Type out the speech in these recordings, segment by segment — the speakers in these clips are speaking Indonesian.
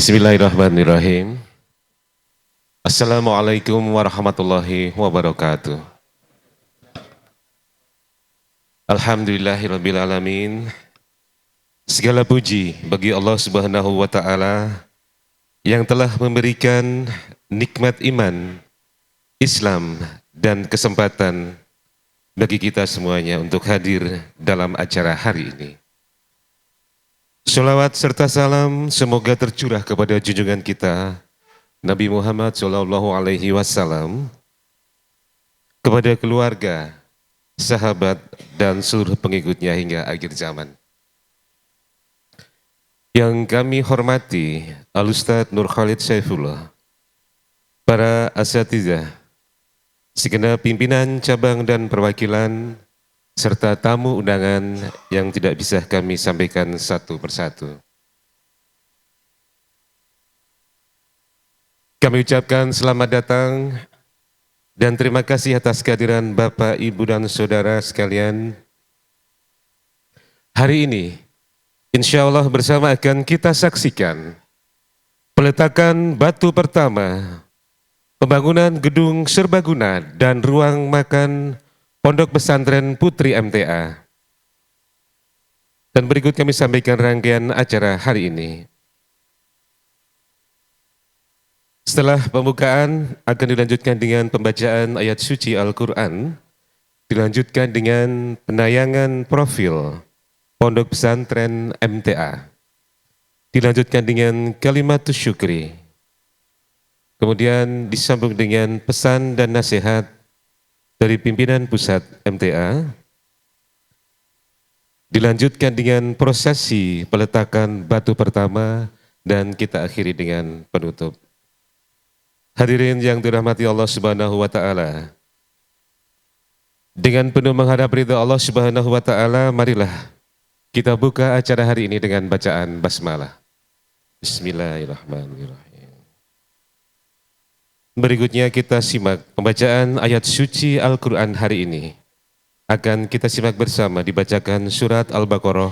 Bismillahirrahmanirrahim. Assalamualaikum warahmatullahi wabarakatuh. Alhamdulillahirabbil alamin. Segala puji bagi Allah Subhanahu wa taala yang telah memberikan nikmat iman, Islam dan kesempatan bagi kita semuanya untuk hadir dalam acara hari ini. Sholawat serta salam semoga tercurah kepada junjungan kita Nabi Muhammad SAW, kepada keluarga, sahabat, dan seluruh pengikutnya hingga akhir zaman. Yang kami hormati Al-Ustadz Nur Khalid Saifullah, para asatidzah, segenap pimpinan cabang dan perwakilan, serta tamu undangan yang tidak bisa kami sampaikan satu persatu. Kami ucapkan selamat datang dan terima kasih atas kehadiran Bapak, Ibu, dan Saudara sekalian. Hari ini, insya Allah bersama akan kita saksikan peletakan batu pertama, pembangunan gedung serbaguna dan ruang makan Pondok Pesantren Putri MTA. Dan berikut kami sampaikan rangkaian acara hari ini. Setelah pembukaan akan dilanjutkan dengan pembacaan ayat suci Al-Quran, dilanjutkan dengan penayangan profil Pondok Pesantren MTA, dilanjutkan dengan kalimatus syukri, kemudian disambung dengan pesan dan nasihat dari pimpinan pusat MTA, dilanjutkan dengan prosesi peletakan batu pertama, dan kita akhiri dengan penutup. Hadirin yang dirahmati Allah Subhanahu wa taala, dengan penuh menghadap ridha Allah Subhanahu wa taala, marilah kita buka acara hari ini dengan bacaan basmalah. Bismillahirrahmanirrahim. Berikutnya kita simak pembacaan ayat suci Al-Quran hari ini. Akan kita simak bersama dibacakan surat Al-Baqarah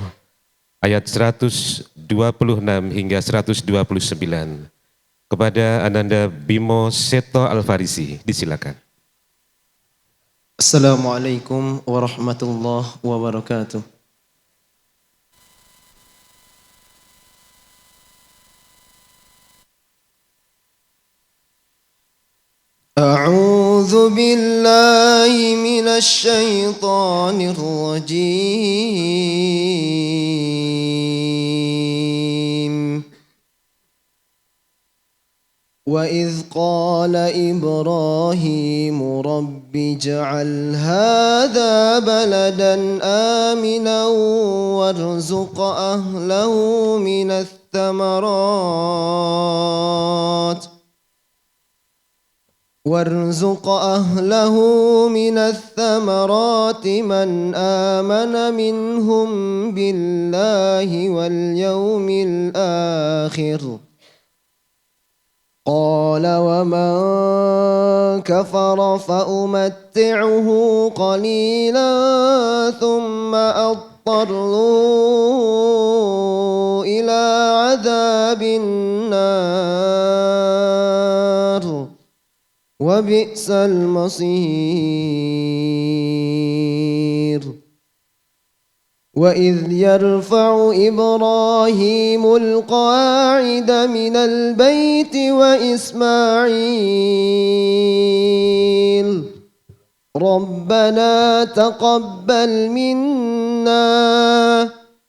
ayat 126 hingga 129. Kepada Ananda Bimo Seto Al-Farisi, disilakan. Assalamualaikum warahmatullahi wabarakatuh. أعوذ بالله من الشيطان الرجيم وإذ قال إبراهيم رب اجعل هذا بلدا آمنا وارزق أهله من الثمرات من آمن منهم بالله واليوم الآخر قال ومن كفر فأمتعه قليلا ثم أضطره إلى عذاب النار وبئس المصير وإذ يرفع إبراهيم القواعد من البيت وإسماعيل ربنا تقبل منا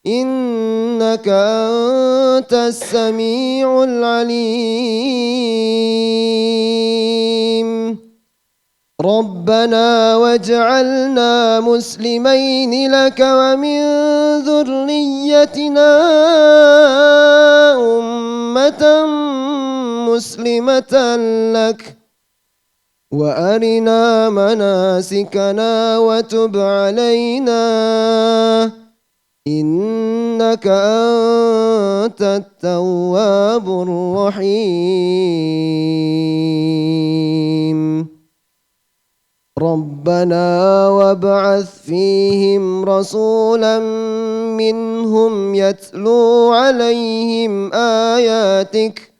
إنك أنت السميع العليم ربنا واجعلنا مسلمين لك ومن ذريتنا أمة مسلمة لك وأرنا مناسكنا وتب علينا إنك أنت التواب الرحيم ربنا وابعث فيهم رسولا منهم يتلو عليهم آياتك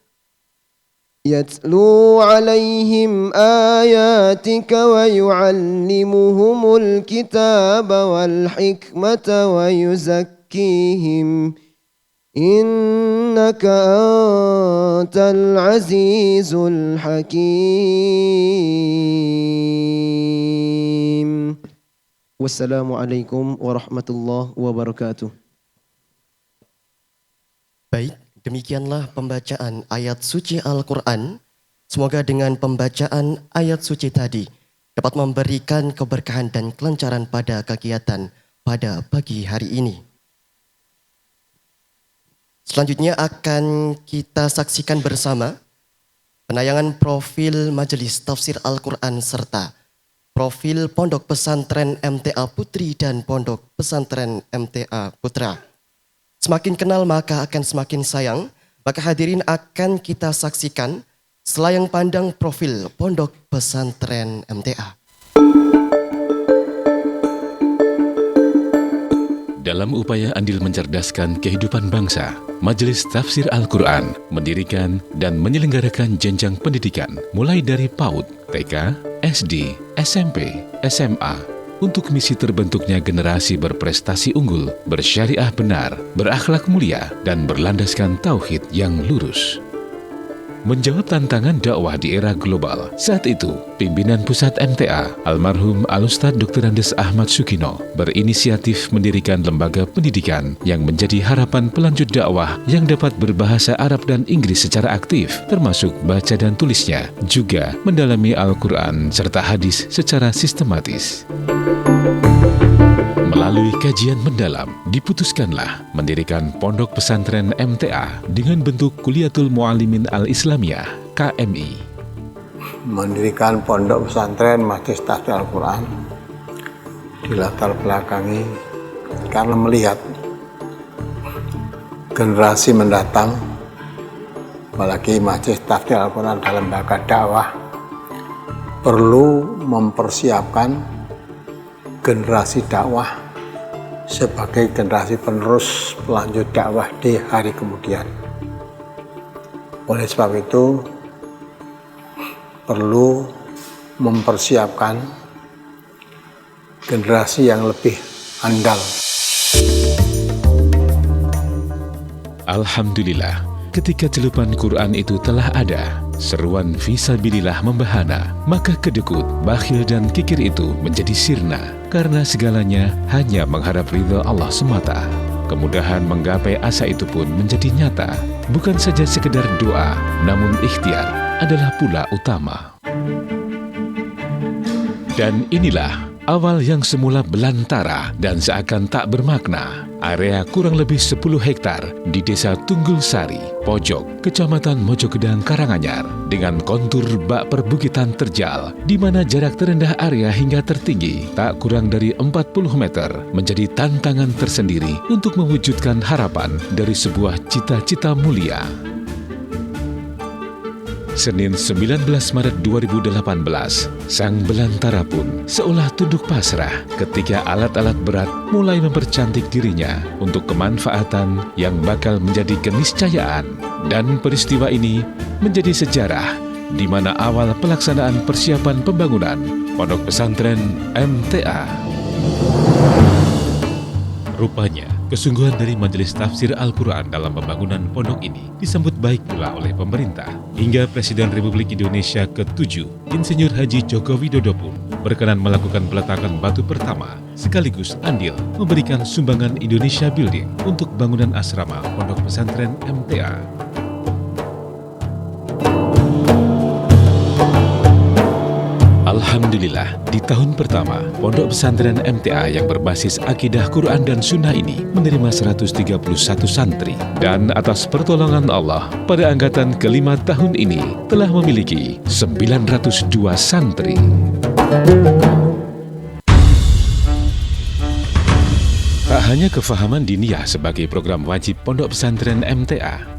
يتلو عليهم آياتك ويعلمهم الكتاب والحكمة ويزكيهم إنك أنت العزيز الحكيم والسلام عليكم ورحمة الله وبركاته. Baik, demikianlah pembacaan ayat suci Al-Quran. Semoga dengan pembacaan ayat suci tadi dapat memberikan keberkahan dan kelancaran pada kegiatan pada pagi hari ini. Selanjutnya akan kita saksikan bersama penayangan profil Majelis Tafsir Al-Quran serta profil Pondok Pesantren MTA Putri dan Pondok Pesantren MTA Putra. Semakin kenal maka akan semakin sayang, maka hadirin akan kita saksikan selayang pandang profil Pondok Pesantren MTA. Dalam upaya andil mencerdaskan kehidupan bangsa, Majelis Tafsir Al-Quran mendirikan dan menyelenggarakan jenjang pendidikan mulai dari PAUD, TK, SD, SMP, SMA, untuk misi terbentuknya generasi berprestasi unggul, bersyariah benar, berakhlak mulia, dan berlandaskan tauhid yang lurus. Menjawab tantangan dakwah di era global, saat itu pimpinan pusat MTA, almarhum Al-Ustadz Dr. Andes Ahmad Sukino, berinisiatif mendirikan lembaga pendidikan yang menjadi harapan pelanjut dakwah yang dapat berbahasa Arab dan Inggris secara aktif, termasuk baca dan tulisnya, juga mendalami Al-Quran serta hadis secara sistematis. Melalui kajian mendalam, diputuskanlah mendirikan Pondok Pesantren MTA dengan bentuk Kuliatul Muallimin Al-Islamiyah, KMI. Mendirikan Pondok Pesantren Majelis Tafsir Al-Quran dilatar belakangi karena melihat generasi mendatang, apalagi Majelis Tafsir Al-Quran dalam lembaga dakwah, perlu mempersiapkan generasi dakwah sebagai generasi penerus pelanjut dakwah di hari kemudian. Oleh sebab itu, perlu mempersiapkan generasi yang lebih andal. Alhamdulillah, ketika celupan Quran itu telah ada, seruan fisabilillah membahana, maka kedekut, bakhil dan kikir itu menjadi sirna, karena segalanya hanya mengharap ridha Allah semata. Kemudahan menggapai asa itu pun menjadi nyata, bukan saja sekedar doa, namun ikhtiar adalah pula utama. Dan inilah awal yang semula belantara dan seakan tak bermakna. Area kurang lebih 10 hektar di Desa Tunggul Sari, Pojok, Kecamatan Mojogedang, Karanganyar, dengan kontur bak perbukitan terjal, di mana jarak terendah area hingga tertinggi tak kurang dari 40 meter, menjadi tantangan tersendiri untuk mewujudkan harapan dari sebuah cita-cita mulia. Senin 19 Maret 2018, sang belantara pun seolah tunduk pasrah ketika alat-alat berat mulai mempercantik dirinya untuk kemanfaatan yang bakal menjadi keniscayaan. Dan peristiwa ini menjadi sejarah di mana awal pelaksanaan persiapan pembangunan Pondok Pesantren MTA. Rupanya, kesungguhan dari Majelis Tafsir Al-Quran dalam pembangunan pondok ini disambut baik pula oleh pemerintah. Hingga Presiden Republik Indonesia ke-7, Insinyur Haji Joko Widodo pun berkenan melakukan peletakan batu pertama, sekaligus andil memberikan sumbangan Indonesia Building untuk bangunan asrama Pondok Pesantren MTA. Alhamdulillah, di tahun pertama, Pondok Pesantren MTA yang berbasis akidah Quran dan Sunnah ini menerima 131 santri. Dan atas pertolongan Allah, pada angkatan kelima tahun ini telah memiliki 902 santri. Tak hanya kefahaman diniyah sebagai program wajib Pondok Pesantren MTA,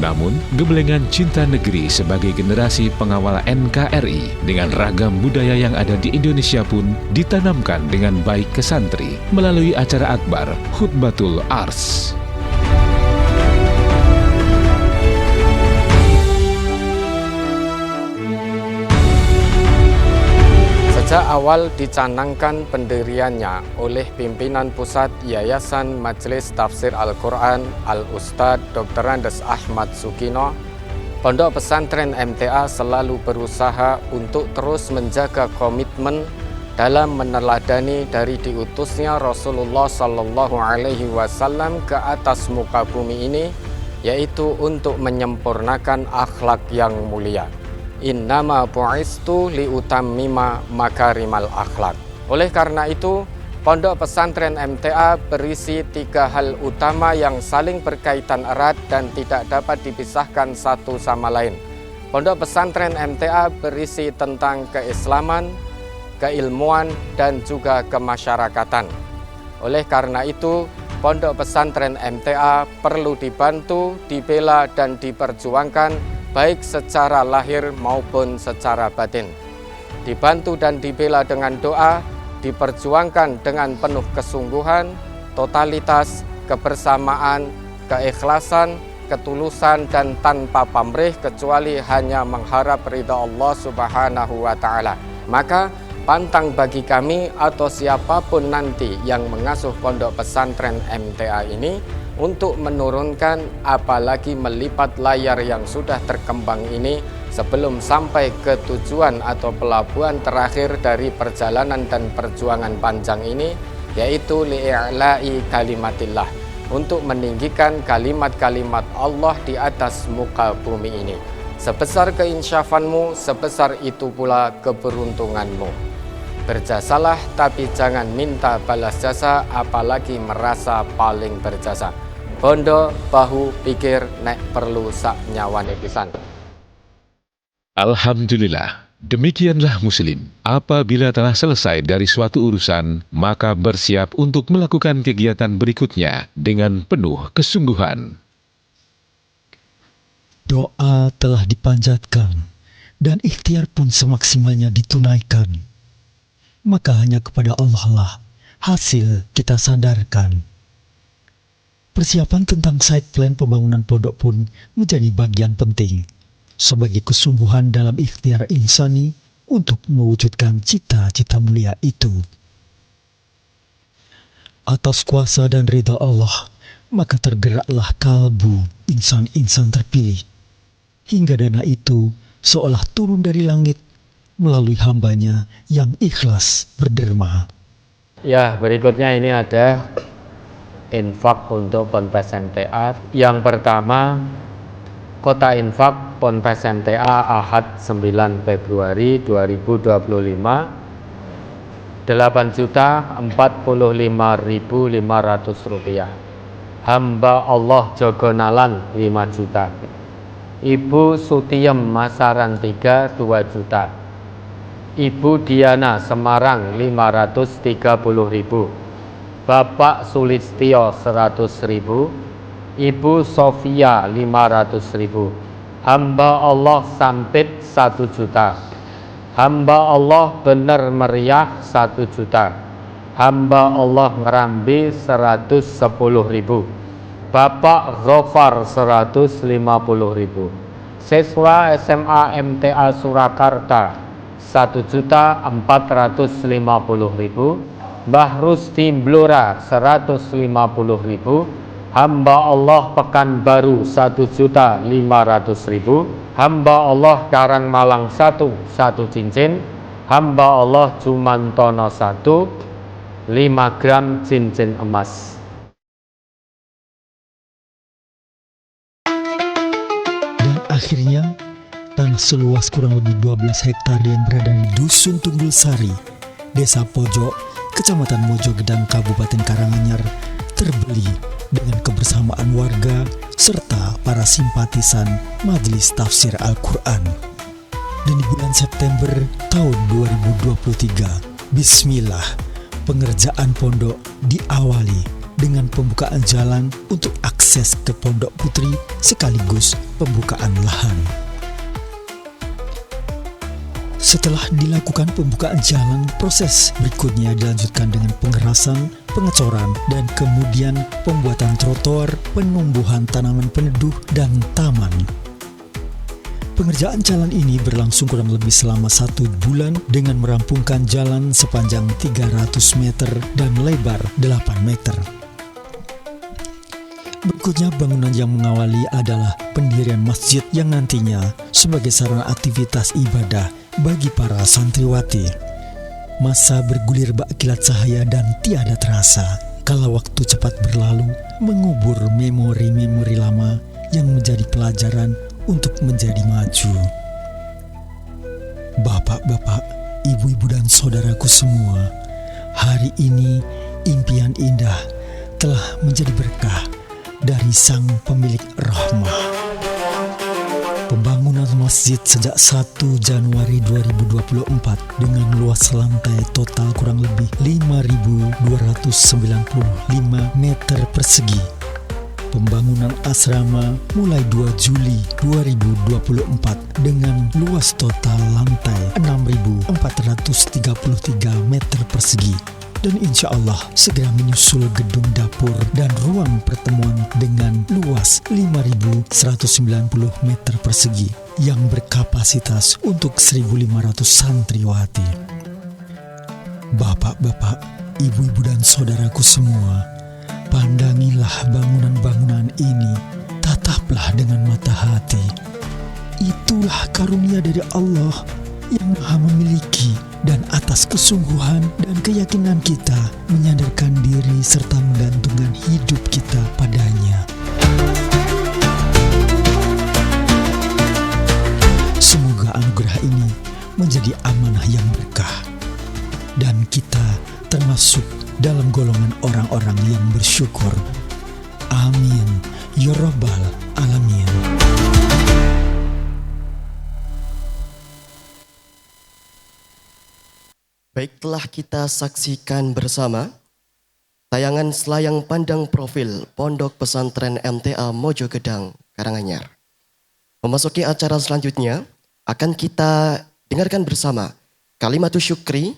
namun, gebelengan cinta negeri sebagai generasi pengawal NKRI dengan ragam budaya yang ada di Indonesia pun ditanamkan dengan baik ke santri melalui acara akbar Khutbatul Ars. Sejak awal dicanangkan pendiriannya oleh pimpinan pusat Yayasan Majelis Tafsir Al-Quran Al-Ustadz Dr. Andes Ahmad Sukino, Pondok Pesantren MTA selalu berusaha untuk terus menjaga komitmen dalam meneladani dari diutusnya Rasulullah Sallallahu Alaihi Wasallam ke atas muka bumi ini, yaitu untuk menyempurnakan akhlak yang mulia. Innama bu'istu liutammima makarimal akhlak. Oleh karena itu, Pondok Pesantren MTA berisi 3 hal utama yang saling berkaitan erat dan tidak dapat dipisahkan satu sama lain. Pondok Pesantren MTA berisi tentang keislaman, keilmuan, dan juga kemasyarakatan. Oleh karena itu, Pondok Pesantren MTA perlu dibantu, dibela, dan diperjuangkan baik secara lahir maupun secara batin. Dibantu dan dibela dengan doa, diperjuangkan dengan penuh kesungguhan, totalitas, kebersamaan, keikhlasan, ketulusan, dan tanpa pamrih kecuali hanya mengharap ridha Allah Subhanahu wa Ta'ala. Maka pantang bagi kami atau siapapun nanti yang mengasuh Pondok Pesantren MTA ini untuk menurunkan apalagi melipat layar yang sudah terkembang ini sebelum sampai ke tujuan atau pelabuhan terakhir dari perjalanan dan perjuangan panjang ini, yaitu li'i'la'i kalimatillah, untuk meninggikan kalimat-kalimat Allah di atas muka bumi ini. Sebesar keinsyafanmu, sebesar itu pula keberuntunganmu. Berjasalah tapi jangan minta balas jasa, apalagi merasa paling berjasa. Bondo bahu pikir nek perlu sak nyawane pisan. Alhamdulillah, demikianlah Muslim. Apabila telah selesai dari suatu urusan, maka bersiap untuk melakukan kegiatan berikutnya dengan penuh kesungguhan. Doa telah dipanjatkan dan ikhtiar pun semaksimalnya ditunaikan. Maka hanya kepada Allah lah hasil kita sandarkan. Persiapan tentang side plan pembangunan pondok pun menjadi bagian penting sebagai kesungguhan dalam ikhtiar insani untuk mewujudkan cita-cita mulia itu. Atas kuasa dan ridha Allah, maka tergeraklah kalbu insan-insan terpilih, hingga dana itu seolah turun dari langit melalui hambanya yang ikhlas berderma. Ya, berikutnya ini ada infak untuk Ponpes MTA. Yang pertama, kota infak Ponpes MTA Ahad 9 Februari 2025 8.045.500 rupiah. Hamba Allah Jogonalan 5 juta. Ibu Sutiem Masaran 3 2 juta. Ibu Diana Semarang 530.000. Bapak Sulistio 100.000, Ibu Sofia 500.000, hamba Allah Sampit 1 juta, hamba Allah Bener Meriah 1 juta, hamba Allah Ngerambi 110.000, Bapak Gofar 150.000, siswa SMA MTA Surakarta 1.450.000, Mbah Rusti Blora 150.000, hamba Allah Pekanbaru 1.500.000, hamba Allah Karangmalang 1 cincin, hamba Allah Jumantono 1 5 gram cincin emas. Dan akhirnya, tanah seluas kurang lebih 12 hektar yang berada di Dusun Tunggul Sari, Desa Pojok, Kecamatan Mojogedang, Kabupaten Karanganyar, terbeli dengan kebersamaan warga serta para simpatisan Majelis Tafsir Al-Quran. Dan di bulan September tahun 2023, bismillah, pengerjaan pondok diawali dengan pembukaan jalan untuk akses ke Pondok Putri sekaligus pembukaan lahan. Setelah dilakukan pembukaan jalan, proses berikutnya dilanjutkan dengan pengerasan, pengecoran, dan kemudian pembuatan trotoar, penumbuhan tanaman peneduh, dan taman. Pengerjaan jalan ini berlangsung kurang lebih selama 1 bulan dengan merampungkan jalan sepanjang 300 meter dan lebar 8 meter. Berikutnya bangunan yang mengawali adalah pendirian masjid yang nantinya sebagai sarana aktivitas ibadah bagi para santriwati. Masa bergulir bak kilat cahaya dan tiada terasa kala waktu cepat berlalu mengubur memori-memori lama yang menjadi pelajaran untuk menjadi maju. Bapak-bapak, ibu-ibu dan saudaraku semua, hari ini impian indah telah menjadi berkah dari Sang Pemilik Rahmah. Pembangunan masjid sejak 1 Januari 2024 dengan luas lantai total kurang lebih 5.295 meter persegi. Pembangunan asrama mulai 2 Juli 2024 dengan luas total lantai 6.433 meter persegi. Dan insya Allah segera menyusul gedung dapur dan ruang pertemuan dengan luas 5.190 meter persegi yang berkapasitas untuk 1.500 santriwati. Bapak-bapak, ibu-ibu dan saudaraku semua, pandangilah bangunan-bangunan ini, tataplah dengan mata hati. Itulah karunia dari Allah yang Maha memiliki, dan atas kesungguhan dan keyakinan kita menyadarkan diri serta menggantungkan hidup kita padanya. Semoga anugerah ini menjadi amanah yang berkah, dan kita termasuk dalam golongan orang-orang yang bersyukur. Amin ya rabbal alamin. Baik, telah kita saksikan bersama tayangan selayang pandang profil Pondok Pesantren MTA Mojogedang, Karanganyar. Memasuki acara selanjutnya, akan kita dengarkan bersama Kalimatus Syukri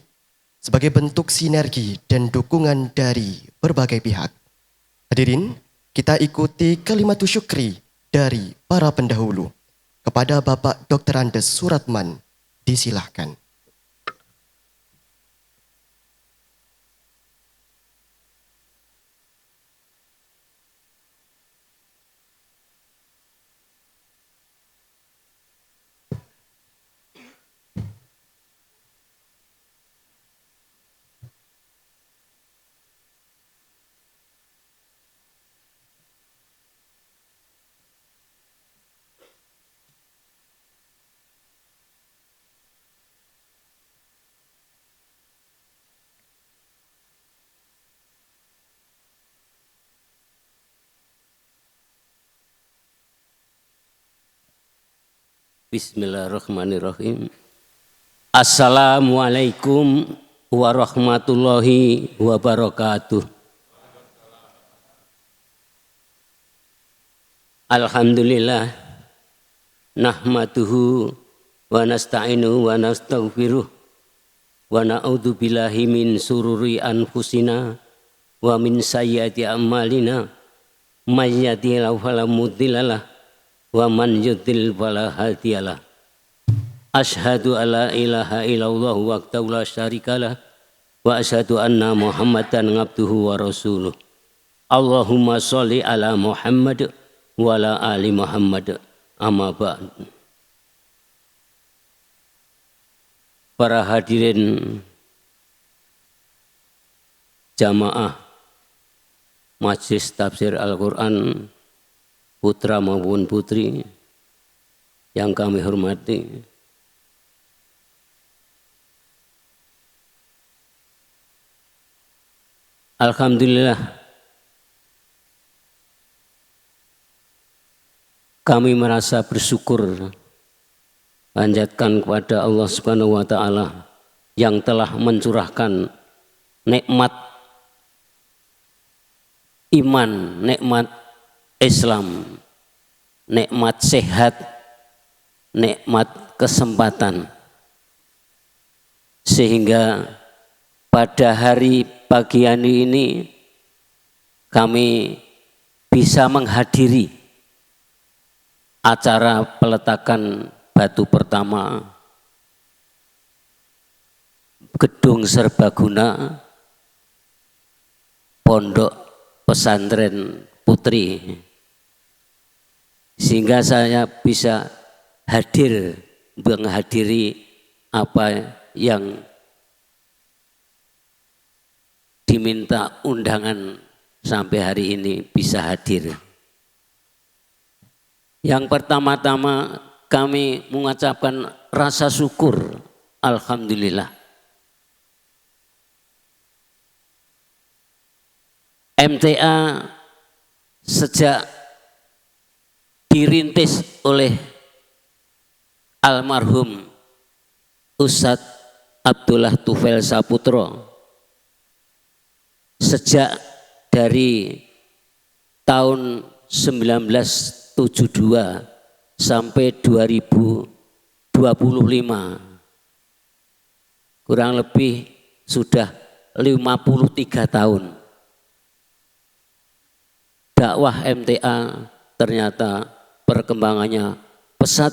sebagai bentuk sinergi dan dukungan dari berbagai pihak. Hadirin, kita ikuti Kalimatus Syukri dari para pendahulu. Kepada Bapak Dr. Andes Suratman, disilahkan. Bismillahirrahmanirrahim. Assalamualaikum warahmatullahi wabarakatuh. Alhamdulillah nahmaduhu wa nasta'inuhu wa nastaghfiruh wa na'udzu billahi min sururi anfusina wa min sayyiati a'malina may yahdihillahu fala mudhillalah wa man yudlil fala hadiyalah. Asyhadu alla ilaha illallah wahdahu la syarikalah wa asyhadu anna Muhammadan abduhu wa rasuluh. Allahumma sholli ala Muhammad wa ala ali Muhammad. Amma ba'd. Para hadirin jamaah Majelis Tafsir Al-Quran putra maupun putri yang kami hormati, alhamdulillah kami merasa bersyukur panjatkan kepada Allah Subhanahu wa taala yang telah mencurahkan nikmat iman, nikmat Islam, nikmat sehat, nikmat kesempatan, sehingga pada hari pagi hari ini kami bisa menghadiri acara peletakan batu pertama gedung serbaguna Pondok Pesantren Putri, sehingga saya bisa hadir menghadiri apa yang diminta undangan sampai hari ini bisa hadir. Yang pertama-tama kami mengucapkan rasa syukur, alhamdulillah. MTA sejak dirintis oleh almarhum Ustadz Abdullah Tufail Saputro, sejak dari tahun 1972 sampai 2025, kurang lebih sudah 53 tahun. Dakwah MTA ternyata perkembangannya pesat.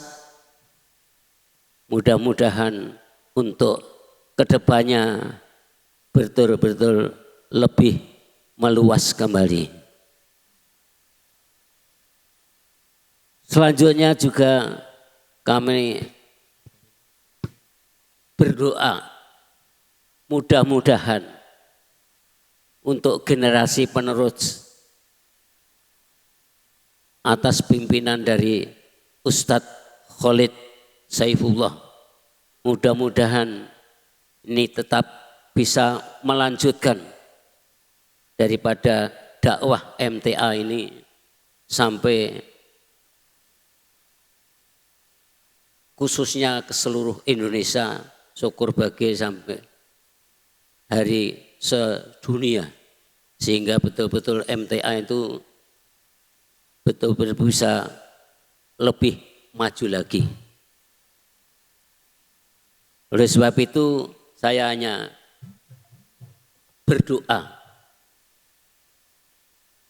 Mudah-mudahan untuk kedepannya betul-betul lebih meluas kembali. Selanjutnya juga kami berdoa mudah-mudahan untuk generasi penerus atas pimpinan dari Ustadz Khalid Saifullah, mudah-mudahan ini tetap bisa melanjutkan daripada dakwah MTA ini sampai khususnya ke seluruh Indonesia, syukur bagi sampai hari sedunia, sehingga betul-betul MTA itu betul-betul bisa lebih maju lagi. Oleh sebab itu saya hanya berdoa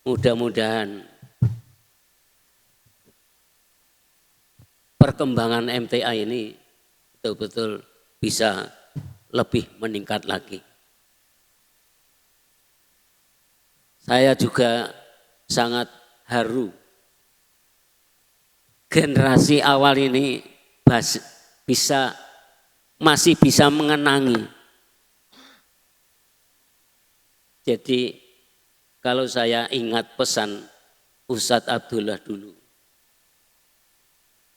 mudah-mudahan perkembangan MTA ini betul-betul bisa lebih meningkat lagi. Saya juga sangat haru generasi awal ini masih bisa mengenangi. Jadi kalau saya ingat pesan Ustadz Abdullah dulu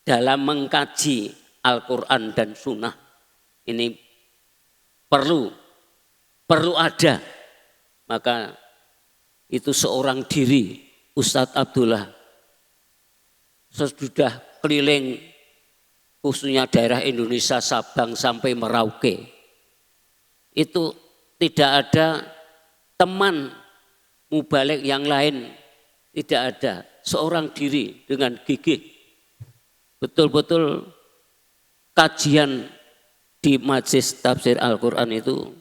dalam mengkaji Al-Quran dan Sunnah, ini perlu ada, maka itu seorang diri Ustadz Abdullah sudah keliling khususnya daerah Indonesia Sabang sampai Merauke. Itu tidak ada teman mubalik yang lain, tidak ada, seorang diri dengan gigih. Betul-betul kajian di Majelis Tafsir Al-Quran itu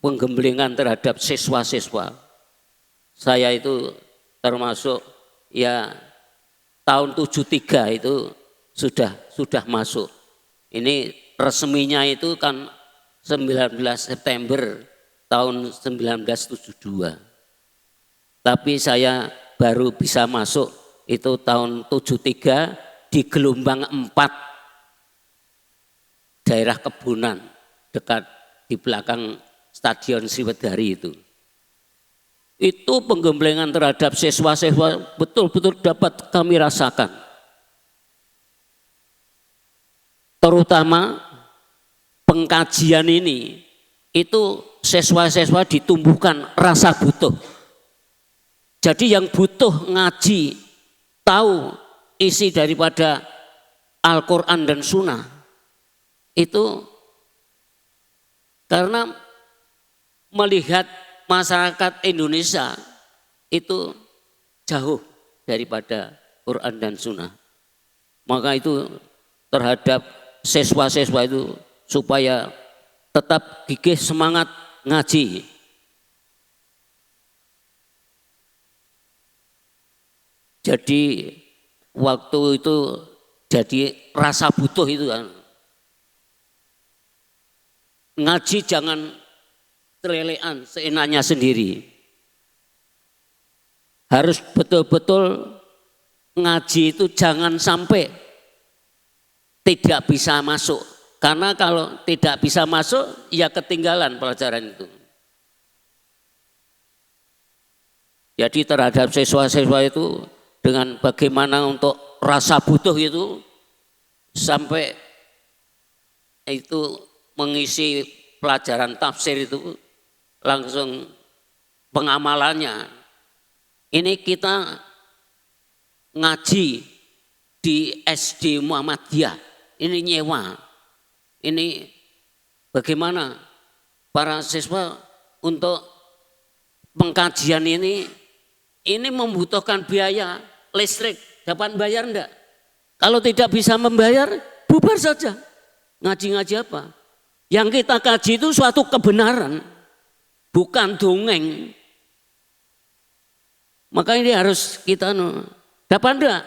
penggemblengan terhadap siswa-siswa. Saya itu termasuk ya tahun 73 itu sudah masuk. Ini resminya itu kan 19 September tahun 1972. Tapi saya baru bisa masuk itu tahun 73 di gelombang 4 daerah Kebunan dekat di belakang Stadion Sriwedari itu. Itu penggemblengan terhadap siswa-siswa betul-betul dapat kami rasakan. Terutama pengkajian ini, itu siswa-siswa ditumbuhkan rasa butuh. Jadi yang butuh ngaji, tahu isi daripada Al-Quran dan Sunnah, itu karena melihat masyarakat Indonesia itu jauh daripada Quran dan Sunnah. Maka itu terhadap siswa-siswa itu supaya tetap gigih semangat ngaji. Jadi waktu itu Jadi rasa butuh itu kan. Ngaji jangan terlelean seenaknya sendiri. Harus betul-betul ngaji itu jangan sampai tidak bisa masuk. Karena kalau tidak bisa masuk, ya ketinggalan pelajaran itu. Jadi terhadap siswa-siswa itu dengan bagaimana untuk rasa butuh itu sampai itu mengisi pelajaran tafsir itu langsung pengamalannya. Ini kita ngaji di SD Muhammadiyah, ini nyewa. Ini bagaimana para siswa untuk pengkajian ini membutuhkan biaya listrik, dapat bayar enggak? Kalau tidak bisa membayar, bubar saja. Ngaji-ngaji apa? Yang kita kaji itu suatu kebenaran, bukan dongeng. Maka ini harus kita dapat enggak?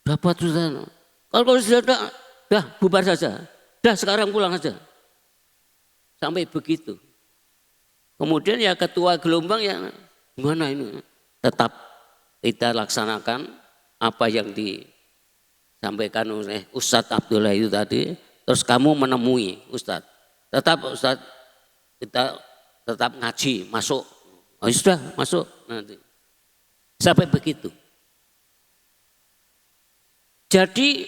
Dapat sudah. Kalau sudah enggak, dah bubar saja. Dah sekarang pulang saja. Sampai begitu. Kemudian ya ketua gelombang ya gimana ini? Tetap kita laksanakan apa yang disampaikan oleh Ustadz Abdullah itu tadi. Terus kamu menemui Ustadz. Tetap Ustadz kita tetap ngaji, masuk. Oh sudah masuk nanti. Sampai begitu. Jadi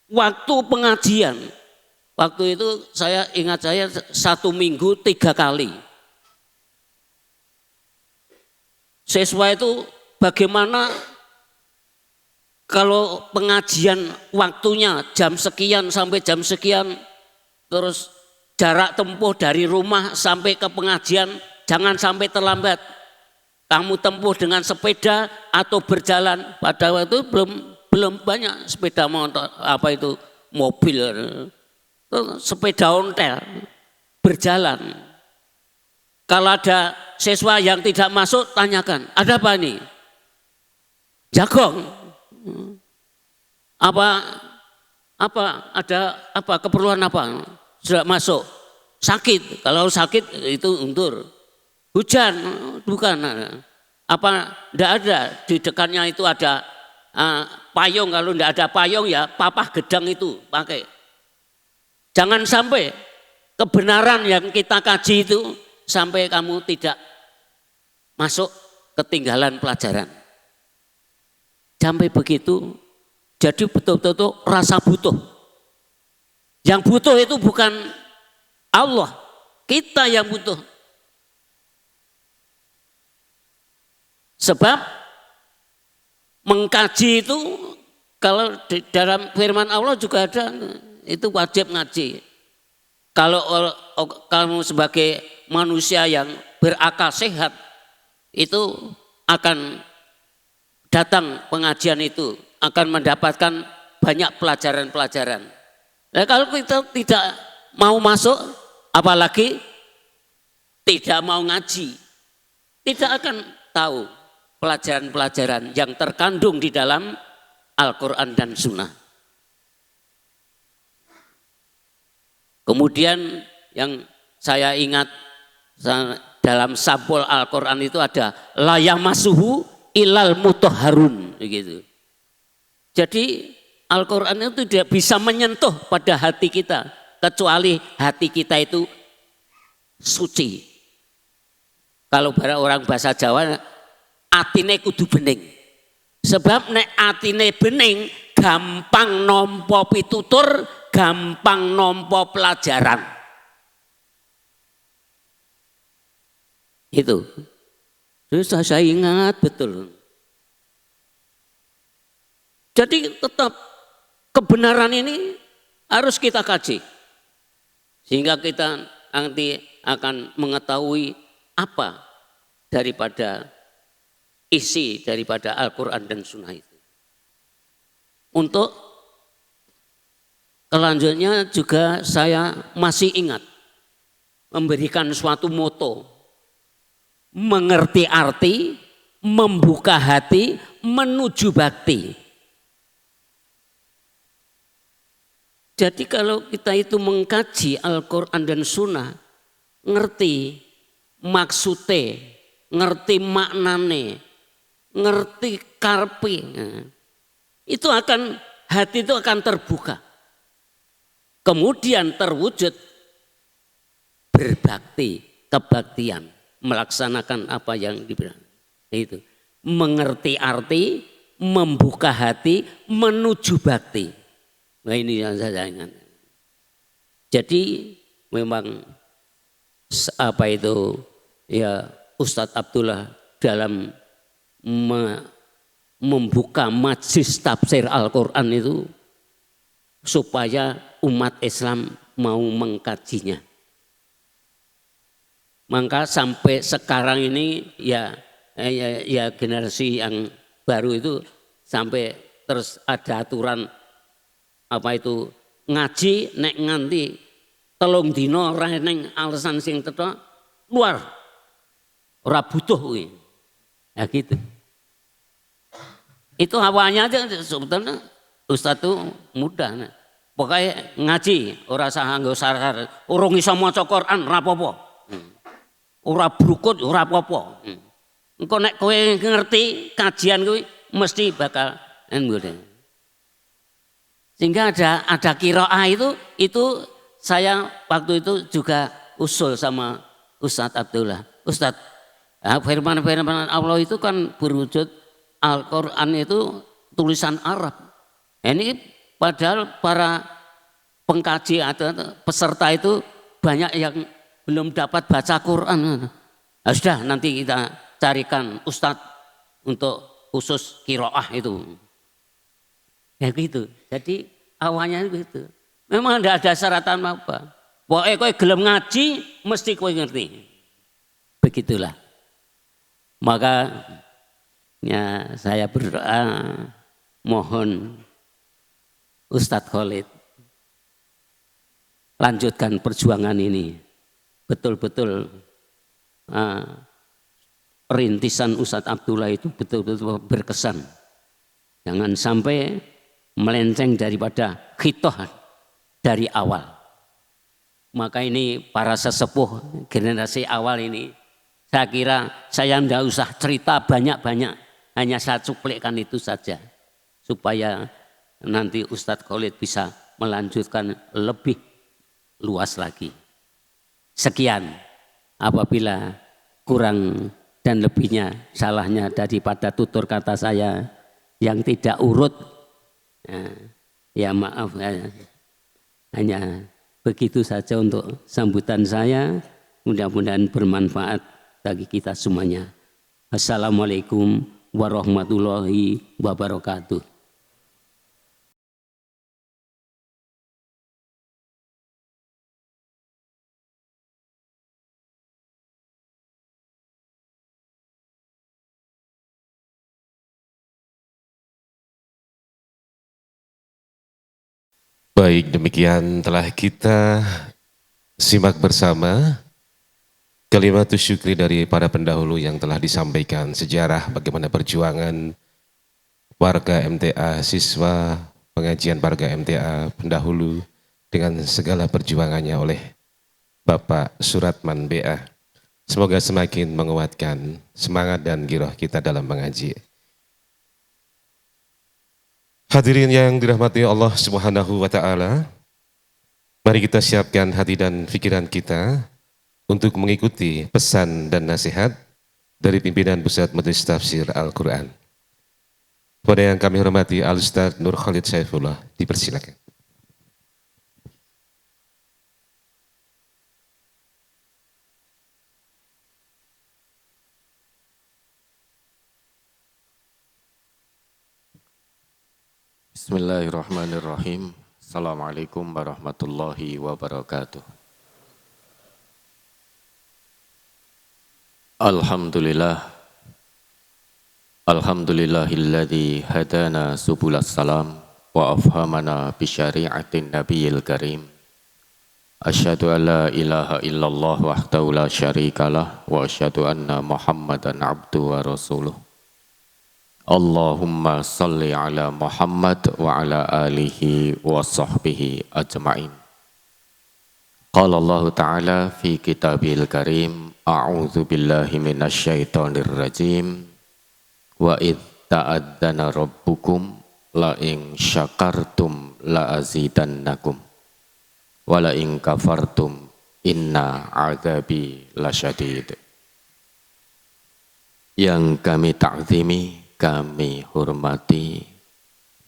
waktu pengajian, waktu itu saya ingat saya 1 minggu 3 kali. Siswa itu bagaimana kalau pengajian waktunya jam sekian sampai jam sekian, terus jarak tempuh dari rumah sampai ke pengajian jangan sampai terlambat. Kamu tempuh dengan sepeda atau berjalan. Pada waktu itu belum banyak sepeda motor, apa itu mobil, sepeda ontel, berjalan. Kalau ada siswa yang tidak masuk, tanyakan, ada apa nih? Jagong. Ada apa keperluan apa? Sudah masuk. Sakit, kalau sakit itu undur. Hujan, bukan. Apa enggak ada di dekatnya itu ada payung, kalau enggak ada payung ya papah gedang itu pakai. Jangan sampai kebenaran yang kita kaji itu sampai kamu tidak masuk ketinggalan pelajaran. Sampai begitu, jadi betul-betul rasa butuh. Yang butuh itu bukan Allah, kita yang butuh. Sebab mengkaji itu kalau di dalam firman Allah juga ada, itu wajib ngaji. Kalau kamu sebagai manusia yang berakal sehat itu akan datang pengajian itu, akan mendapatkan banyak pelajaran-pelajaran. Nah, kalau kita tidak mau masuk, apalagi tidak mau ngaji, tidak akan tahu pelajaran-pelajaran yang terkandung di dalam Al-Quran dan Sunnah. Kemudian yang saya ingat dalam sampul Al-Quran itu ada la yamassuhu ilal mutahharun begitu. Jadi Al-Quran itu tidak bisa menyentuh pada hati kita kecuali hati kita itu suci. Kalau orang bahasa Jawa atine kudu bening. Sebab nek atine bening gampang nampa pitutur, gampang nampa pelajaran. Itu. Terus saya ingat betul. Jadi tetap kebenaran ini harus kita kaji. Sehingga kita nanti akan mengetahui apa daripada isi daripada Al-Quran dan Sunnah itu. Untuk kelanjutnya juga saya masih ingat memberikan suatu moto, mengerti arti, membuka hati, menuju bakti. Jadi kalau kita itu mengkaji Al-Quran dan Sunnah, ngerti maksudnya, ngerti maknane, ngerti karpi, itu akan, hati itu akan terbuka. Kemudian terwujud berbakti, kebaktian, melaksanakan apa yang diberikan. Itu mengerti arti, membuka hati, menuju bakti. Nah ini yang saya ingat. Jadi memang apa itu ya Ustadz Abdullah dalam membuka majlis tafsir Al-Quran itu supaya umat Islam mau mengkajinya. Maka sampai sekarang ini ya generasi yang baru itu sampai terus ada aturan apa itu ngaji nek nganti telung dino ora ning alasan sing tetep luar ora butuh kuwi. Ya gitu. Itu awalnya aja sebetulnya Ustaz tuh mudah. Pokoknya ngaji ora usah nganggo syarat, urung iso maca Quran ora apa-apa. Ora brukut ora apa-apa. Engko nek kowe ngerti kajian kuwi mesti bakal ngono. Sehingga ada qiraah itu saya waktu itu juga usul sama Ustadz Abdullah. Ustadz, firman-firman Allah itu kan berwujud Al-Quran itu tulisan Arab. Ini padahal para pengkaji atau peserta itu banyak yang belum dapat baca Quran. Nah, sudah nanti kita carikan Ustadz untuk khusus qiraah itu. Ya gitu. Jadi awalnya gitu. Memang tidak ada syaratan apa. Pokoknya kowe gelem ngaji mesti kowe ngerti. Begitulah. Maka ya saya berdoa mohon Ustadz Khalid lanjutkan perjuangan ini. Betul-betul rintisan Ustadz Abdullah itu betul-betul berkesan. Jangan sampai melenceng daripada khitoh dari awal. Maka ini para sesepuh generasi awal ini, saya kira saya tidak usah cerita banyak-banyak, hanya saya cuplikkan itu saja. Supaya nanti Ustadz Khalid bisa melanjutkan lebih luas lagi. Sekian, apabila kurang dan lebihnya salahnya daripada tutur kata saya yang tidak urut, ya maaf, hanya begitu saja untuk sambutan saya. Mudah-mudahan bermanfaat bagi kita semuanya. Assalamualaikum warahmatullahi wabarakatuh. Baik, demikian telah kita simak bersama kalimat syukri dari para pendahulu yang telah disampaikan sejarah bagaimana perjuangan warga MTA, siswa pengajian warga MTA pendahulu dengan segala perjuangannya oleh Bapak Suratman BA. Semoga semakin menguatkan semangat dan giroh kita dalam mengaji. Hadirin yang dirahmati Allah Subhanahu wa Ta'ala, mari kita siapkan hati dan pikiran kita untuk mengikuti pesan dan nasihat dari pimpinan Pusat Majelis Tafsir Al-Quran. Kepada yang kami hormati Al-Ustadz Nur Khalid Saifullah, dipersilakan. Bismillahirrahmanirrahim. Assalamualaikum warahmatullahi wabarakatuh. Alhamdulillah. Alhamdulillahilladzi hadana subulas salam wa afhamana bi syari'atin nabiyil karim. Asyhadu an la ilaha illallah wahdahu la syarikalah wa asyhadu anna Muhammadan abduhu wa rasuluh. Allahumma salli ala Muhammad wa ala alihi wa sahbihi ajma'in. Qala Allah Ta'ala fi kitabil karim, a'udzu billahi minasyaitonir rajim, wa id ta'adzana rabbukum la in syakartum la azidannakum wa la in kafartum inna adzabi lasyadid. Yang kami ta'zimi, kami hormati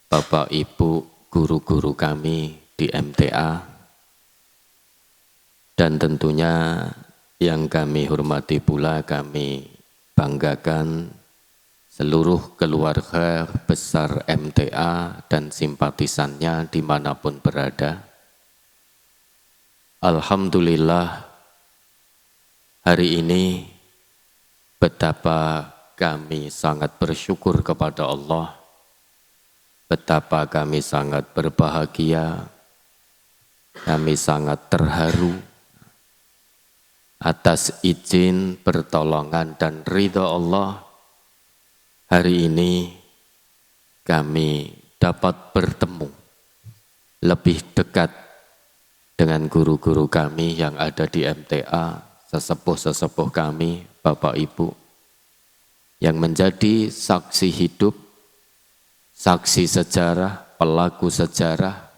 Bapak Ibu guru-guru kami di MTA, dan tentunya yang kami hormati pula, kami banggakan seluruh keluarga besar MTA dan simpatisannya dimanapun berada. Alhamdulillah, hari ini betapa kami sangat bersyukur kepada Allah, betapa kami sangat berbahagia, kami sangat terharu atas izin, pertolongan dan ridha Allah. Hari ini kami dapat bertemu lebih dekat dengan guru-guru kami yang ada di MTA, sesepuh-sesepuh kami, Bapak Ibu, yang menjadi saksi hidup, saksi sejarah, pelaku sejarah,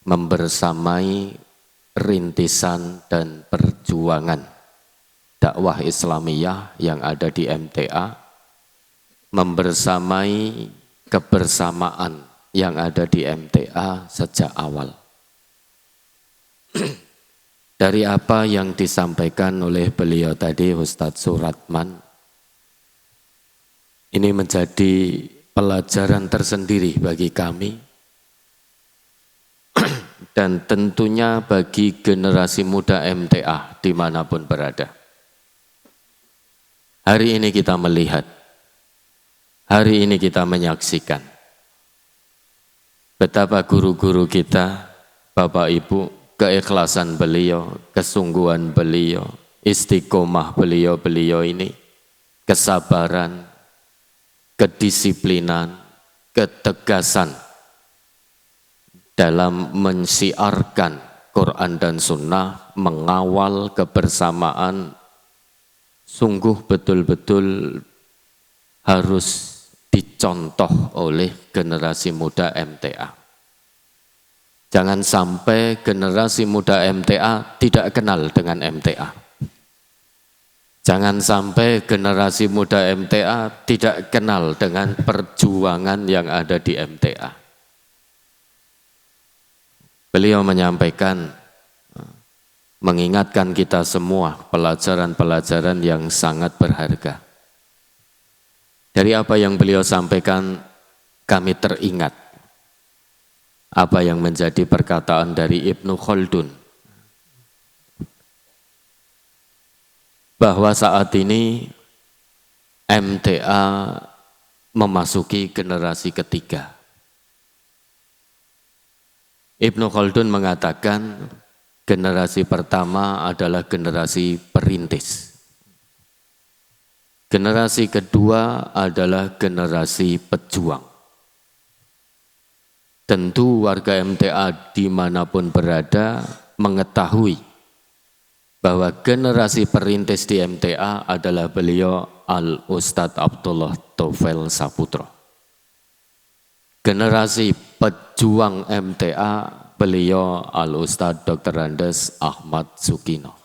membersamai rintisan dan perjuangan dakwah Islamiyah yang ada di MTA, membersamai kebersamaan yang ada di MTA sejak awal. Dari apa yang disampaikan oleh beliau tadi, Ustadz Suratman, ini menjadi pelajaran tersendiri bagi kami dan tentunya bagi generasi muda MTA dimanapun berada. Hari ini kita melihat, hari ini kita menyaksikan betapa guru-guru kita, Bapak Ibu, keikhlasan beliau, kesungguhan beliau, istiqomah beliau ini, kesabaran, kedisiplinan, ketegasan dalam mensiarkan Quran dan Sunnah, mengawal kebersamaan, sungguh betul-betul harus dicontoh oleh generasi muda MTA. Jangan sampai generasi muda MTA tidak kenal dengan MTA. Jangan sampai generasi muda MTA tidak kenal dengan perjuangan yang ada di MTA. Beliau menyampaikan, mengingatkan kita semua pelajaran-pelajaran yang sangat berharga. Dari apa yang beliau sampaikan, kami teringat apa yang menjadi perkataan dari Ibnu Khaldun, bahwa saat ini MTA memasuki generasi ketiga. Ibnu Khaldun mengatakan generasi pertama adalah generasi perintis. Generasi kedua adalah generasi pejuang. Tentu warga MTA dimanapun berada mengetahui bahwa generasi perintis di MTA adalah beliau Al-Ustadz Abdullah Taufail Saputro. Generasi pejuang MTA beliau Al-Ustadz Dr. Andes Ahmad Sukino.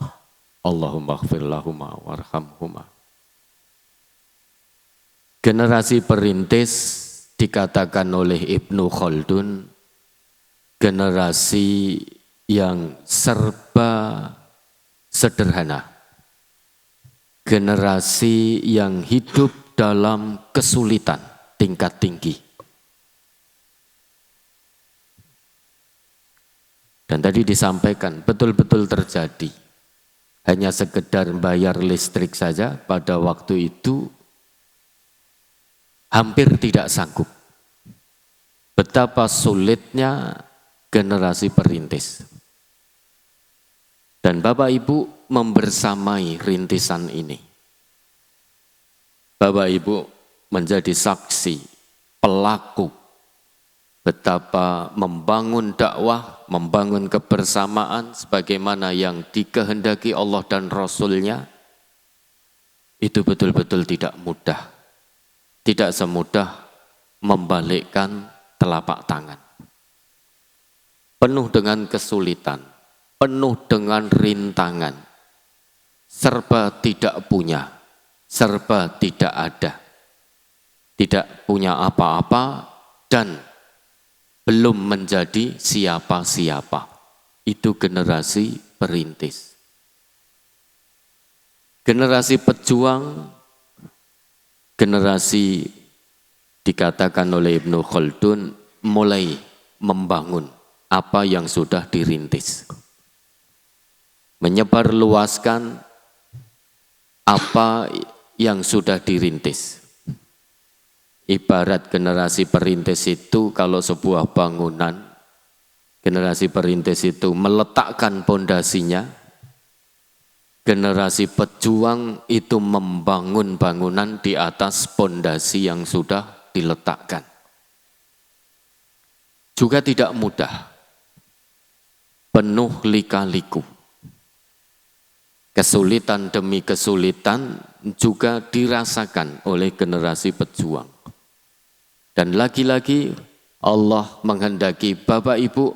Allahumma ighfir lahuma warhamhuma. Generasi perintis dikatakan oleh Ibnu Khaldun generasi yang serba sederhana, generasi yang hidup dalam kesulitan tingkat tinggi. Dan tadi disampaikan betul-betul terjadi, hanya sekedar bayar listrik saja pada waktu itu hampir tidak sanggup. Betapa sulitnya generasi perintis. Dan Bapak Ibu membersamai rintisan ini. Bapak Ibu menjadi saksi, pelaku betapa membangun dakwah, membangun kebersamaan sebagaimana yang dikehendaki Allah dan Rasul-Nya, itu betul-betul tidak mudah. Tidak semudah membalikkan telapak tangan. Penuh dengan kesulitan, penuh dengan rintangan, serba tidak punya, serba tidak ada. Tidak punya apa-apa dan belum menjadi siapa-siapa. Itu generasi perintis. Generasi pejuang, generasi dikatakan oleh Ibnu Khaldun mulai membangun apa yang sudah dirintis. Menyebar luaskan apa yang sudah dirintis. Ibarat generasi perintis itu kalau sebuah bangunan, generasi perintis itu meletakkan pondasinya, generasi pejuang itu membangun bangunan di atas pondasi yang sudah diletakkan. Juga tidak mudah, penuh lika-liku. Kesulitan demi kesulitan juga dirasakan oleh generasi pejuang. Dan lagi-lagi Allah menghendaki Bapak Ibu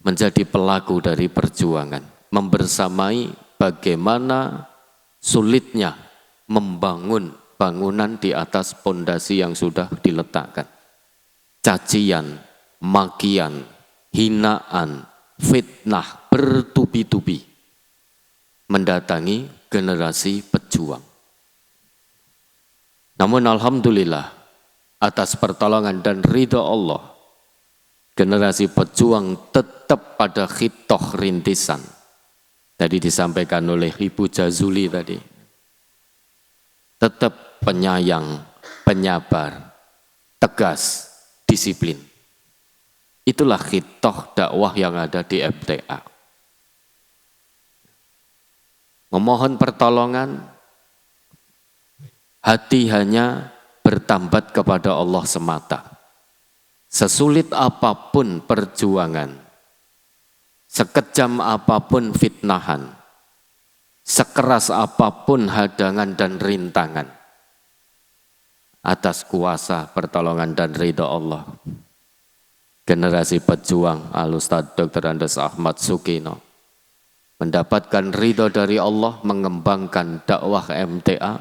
menjadi pelaku dari perjuangan, membersamai bagaimana sulitnya membangun bangunan di atas pondasi yang sudah diletakkan. Cacian, makian, hinaan, fitnah bertubi-tubi mendatangi generasi pejuang. Namun alhamdulillah, atas pertolongan dan ridha Allah, generasi pejuang tetap pada khitoh rintisan. Tadi disampaikan oleh Ibu Jazuli tadi. Tetap penyayang, penyabar, tegas, disiplin. Itulah khitoh dakwah yang ada di MTA. Memohon pertolongan, hati hanya bertambat kepada Allah semata. Sesulit apapun perjuangan, sekejam apapun fitnahan, sekeras apapun hadangan dan rintangan, atas kuasa pertolongan dan ridha Allah, generasi pejuang Al-Ustadz Dr. Andes Ahmad Sukino mendapatkan ridha dari Allah, mengembangkan dakwah MTA,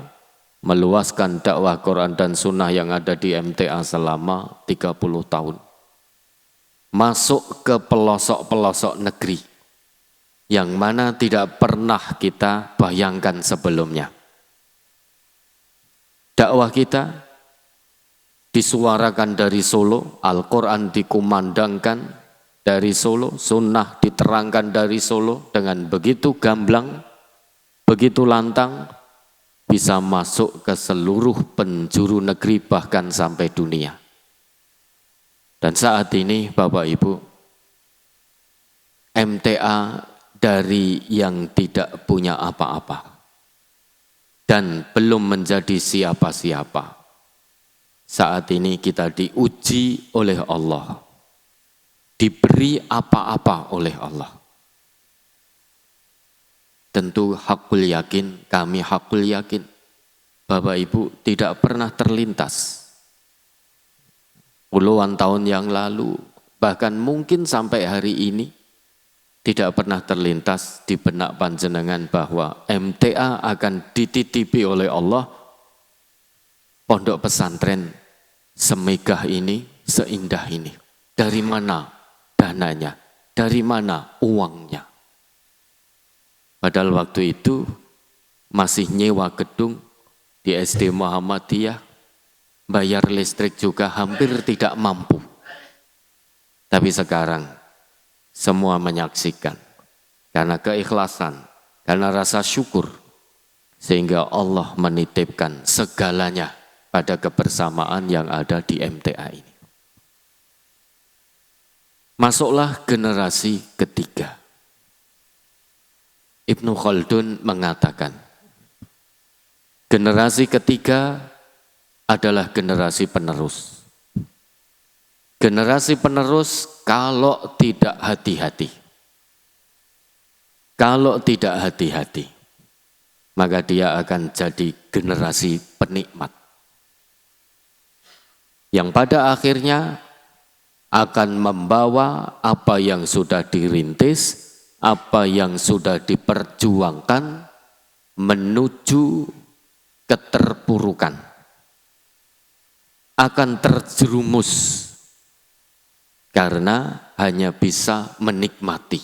meluaskan dakwah Quran dan Sunnah yang ada di MTA selama 30 tahun. Masuk ke pelosok-pelosok negeri yang mana tidak pernah kita bayangkan sebelumnya. Dakwah kita disuarakan dari Solo, Al-Quran dikumandangkan dari Solo, Sunnah diterangkan dari Solo dengan begitu gamblang, begitu lantang, bisa masuk ke seluruh penjuru negeri bahkan sampai dunia. Dan saat ini Bapak Ibu, MTA dari yang tidak punya apa-apa dan belum menjadi siapa-siapa, saat ini kita diuji oleh Allah, diberi apa-apa oleh Allah. Tentu hakul yakin, kami hakul yakin, Bapak Ibu tidak pernah terlintas. Puluhan tahun yang lalu, bahkan mungkin sampai hari ini, tidak pernah terlintas di benak panjenengan bahwa MTA akan dititipi oleh Allah pondok pesantren semegah ini, seindah ini. Dari mana dananya? Dari mana uangnya? Padahal waktu itu masih nyewa gedung di SD Muhammadiyah, bayar listrik juga hampir tidak mampu. Tapi sekarang semua menyaksikan karena keikhlasan, karena rasa syukur, sehingga Allah menitipkan segalanya pada kebersamaan yang ada di MTA ini. Masuklah generasi ketiga. Ibnu Khaldun mengatakan, generasi ketiga adalah generasi penerus. Generasi penerus kalau tidak hati-hati, maka dia akan jadi generasi penikmat. Yang pada akhirnya akan membawa apa yang sudah dirintis, apa yang sudah diperjuangkan menuju keterpurukan. Akan terjerumus karena hanya bisa menikmati.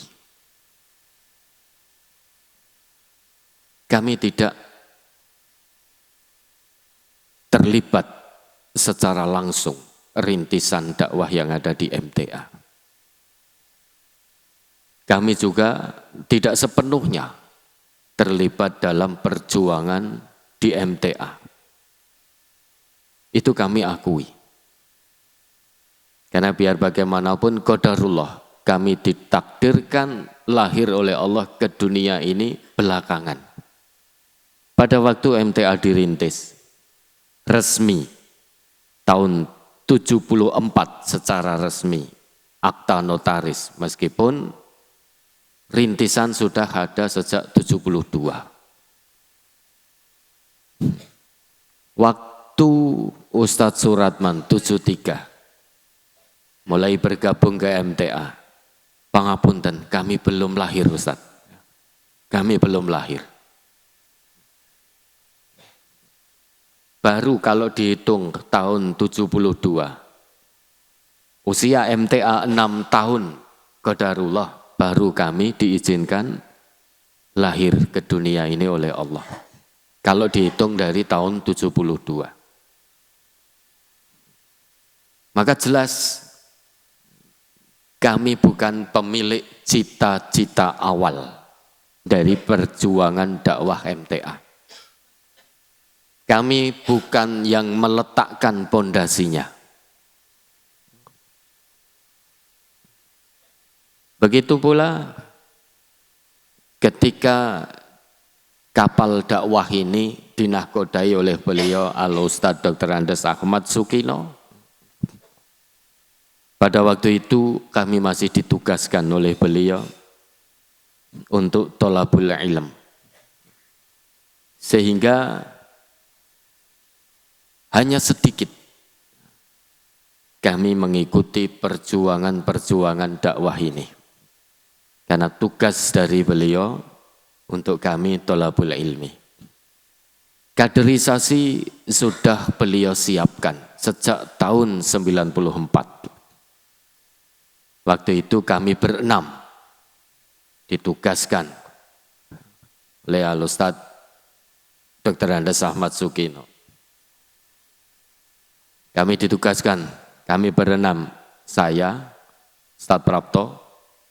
Kami tidak terlibat secara langsung rintisan dakwah yang ada di MTA. Kami juga tidak sepenuhnya terlibat dalam perjuangan di MTA. Itu kami akui. Karena biar bagaimanapun qadarullah, kami ditakdirkan lahir oleh Allah ke dunia ini belakangan. Pada waktu MTA dirintis, resmi, tahun 74 secara resmi, akta notaris, meskipun rintisan sudah ada sejak 72. Waktu Ustadz Suratman 73 mulai bergabung ke MTA, pangapunten, kami belum lahir Ustadz, kami belum lahir. Baru kalau dihitung tahun 72, usia MTA 6 tahun qadarullah, baru kami diizinkan lahir ke dunia ini oleh Allah. Kalau dihitung dari tahun 72. Maka jelas kami bukan pemilik cita-cita awal dari perjuangan dakwah MTA. Kami bukan yang meletakkan pondasinya. Begitu pula ketika kapal dakwah ini dinahkodai oleh beliau Al-Ustadz Dr. Andes Ahmad Sukino. Pada waktu itu kami masih ditugaskan oleh beliau untuk tholabul ilm. Sehingga hanya sedikit kami mengikuti perjuangan-perjuangan dakwah ini. Karena tugas dari beliau untuk kami tholabul ilmi. Kaderisasi sudah beliau siapkan sejak tahun 94. Waktu itu kami berenam ditugaskan oleh Al-Ustadz Dr. Andes Ahmad Sukino. Kami ditugaskan, kami berenam, saya, Ustadz Prapto,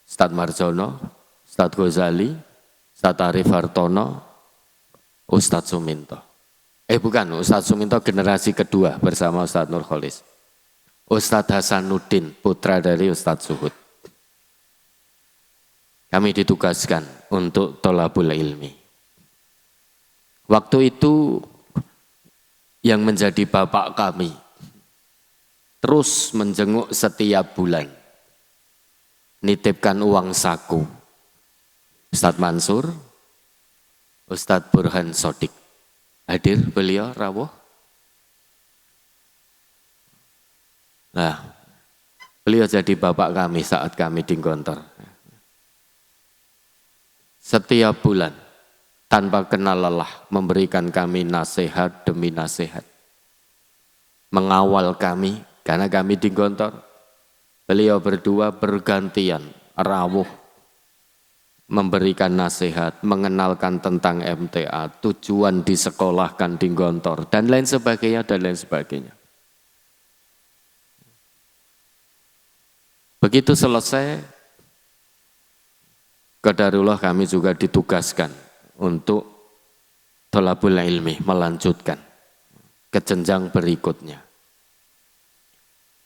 Ustadz Marjono, Ustadz Ghazali, Ustadz Arif Hartono, Ustadz Suminto. Bukan, Ustadz Suminto generasi kedua bersama Ustadz Nurholis. Ustadz Hasanuddin, putra dari Ustadz Suhud. Kami ditugaskan untuk tholabul ilmi. Waktu itu yang menjadi bapak kami terus menjenguk setiap bulan. Nitipkan uang saku. Ustadz Mansur, Ustadz Burhan Sodik. Hadir beliau rawuh. Nah, beliau jadi bapak kami saat kami di Gontor. Setiap bulan, tanpa kenal lelah, memberikan kami nasihat demi nasihat. Mengawal kami, karena kami di Gontor. Beliau berdua bergantian, rawuh, memberikan nasihat, mengenalkan tentang MTA, tujuan disekolahkan di Gontor, dan lain sebagainya, dan lain sebagainya. Begitu selesai, qadarullah kami juga ditugaskan untuk tholabul ilmi, melanjutkan ke jenjang berikutnya.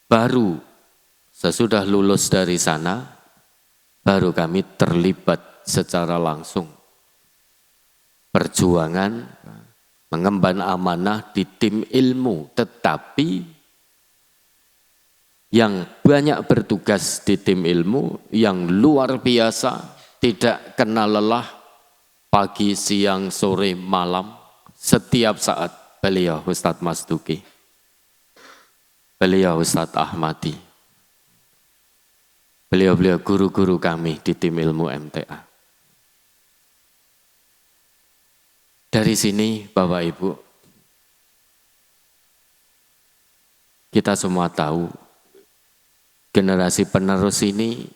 Baru sesudah lulus dari sana, baru kami terlibat secara langsung perjuangan mengemban amanah di tim ilmu, tetapi yang banyak bertugas di tim ilmu, yang luar biasa, tidak kenal lelah, pagi, siang, sore, malam, setiap saat. Beliau Ustadz Masduki, beliau Ustadz Ahmadi, beliau-beliau guru-guru kami di tim ilmu MTA. Dari sini Bapak Ibu, kita semua tahu generasi penerus ini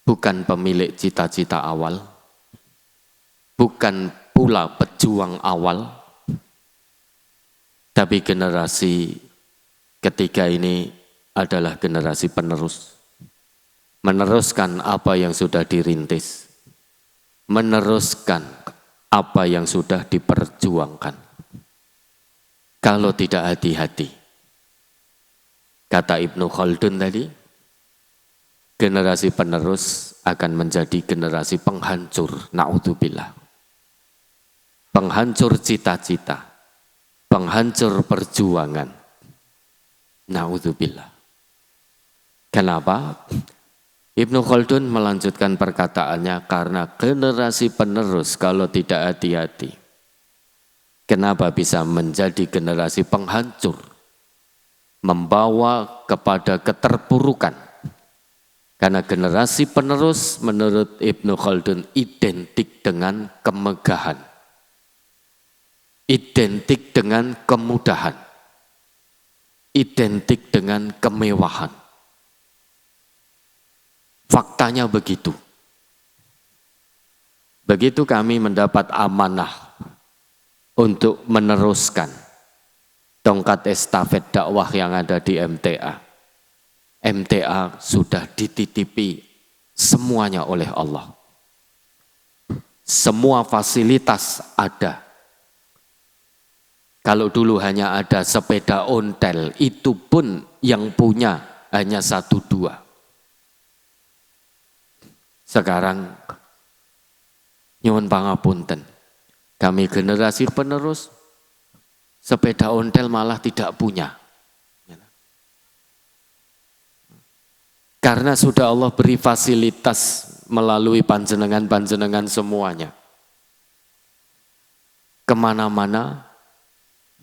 bukan pemilik cita-cita awal, bukan pula pejuang awal, tapi generasi ketiga ini adalah generasi penerus. Meneruskan apa yang sudah dirintis, meneruskan apa yang sudah diperjuangkan. Kalau tidak hati-hati, kata Ibnu Khaldun tadi, generasi penerus akan menjadi generasi penghancur, na'udzubillah. Penghancur cita-cita, penghancur perjuangan, na'udzubillah. Kenapa? Ibnu Khaldun melanjutkan perkataannya, karena generasi penerus kalau tidak hati-hati, kenapa bisa menjadi generasi penghancur, membawa kepada keterpurukan? Karena generasi penerus menurut Ibnu Khaldun identik dengan kemegahan, identik dengan kemudahan, identik dengan kemewahan. Faktanya begitu. Begitu kami mendapat amanah untuk meneruskan tongkat estafet dakwah yang ada di MTA. MTA sudah dititipi semuanya oleh Allah. Semua fasilitas ada. Kalau dulu hanya ada sepeda ontel, itu pun yang punya hanya 1-2. Sekarang, nyuwun pangapunten, kami generasi penerus, sepeda ontel malah tidak punya. Karena sudah Allah beri fasilitas melalui panjenengan-panjenengan semuanya. Kemana-mana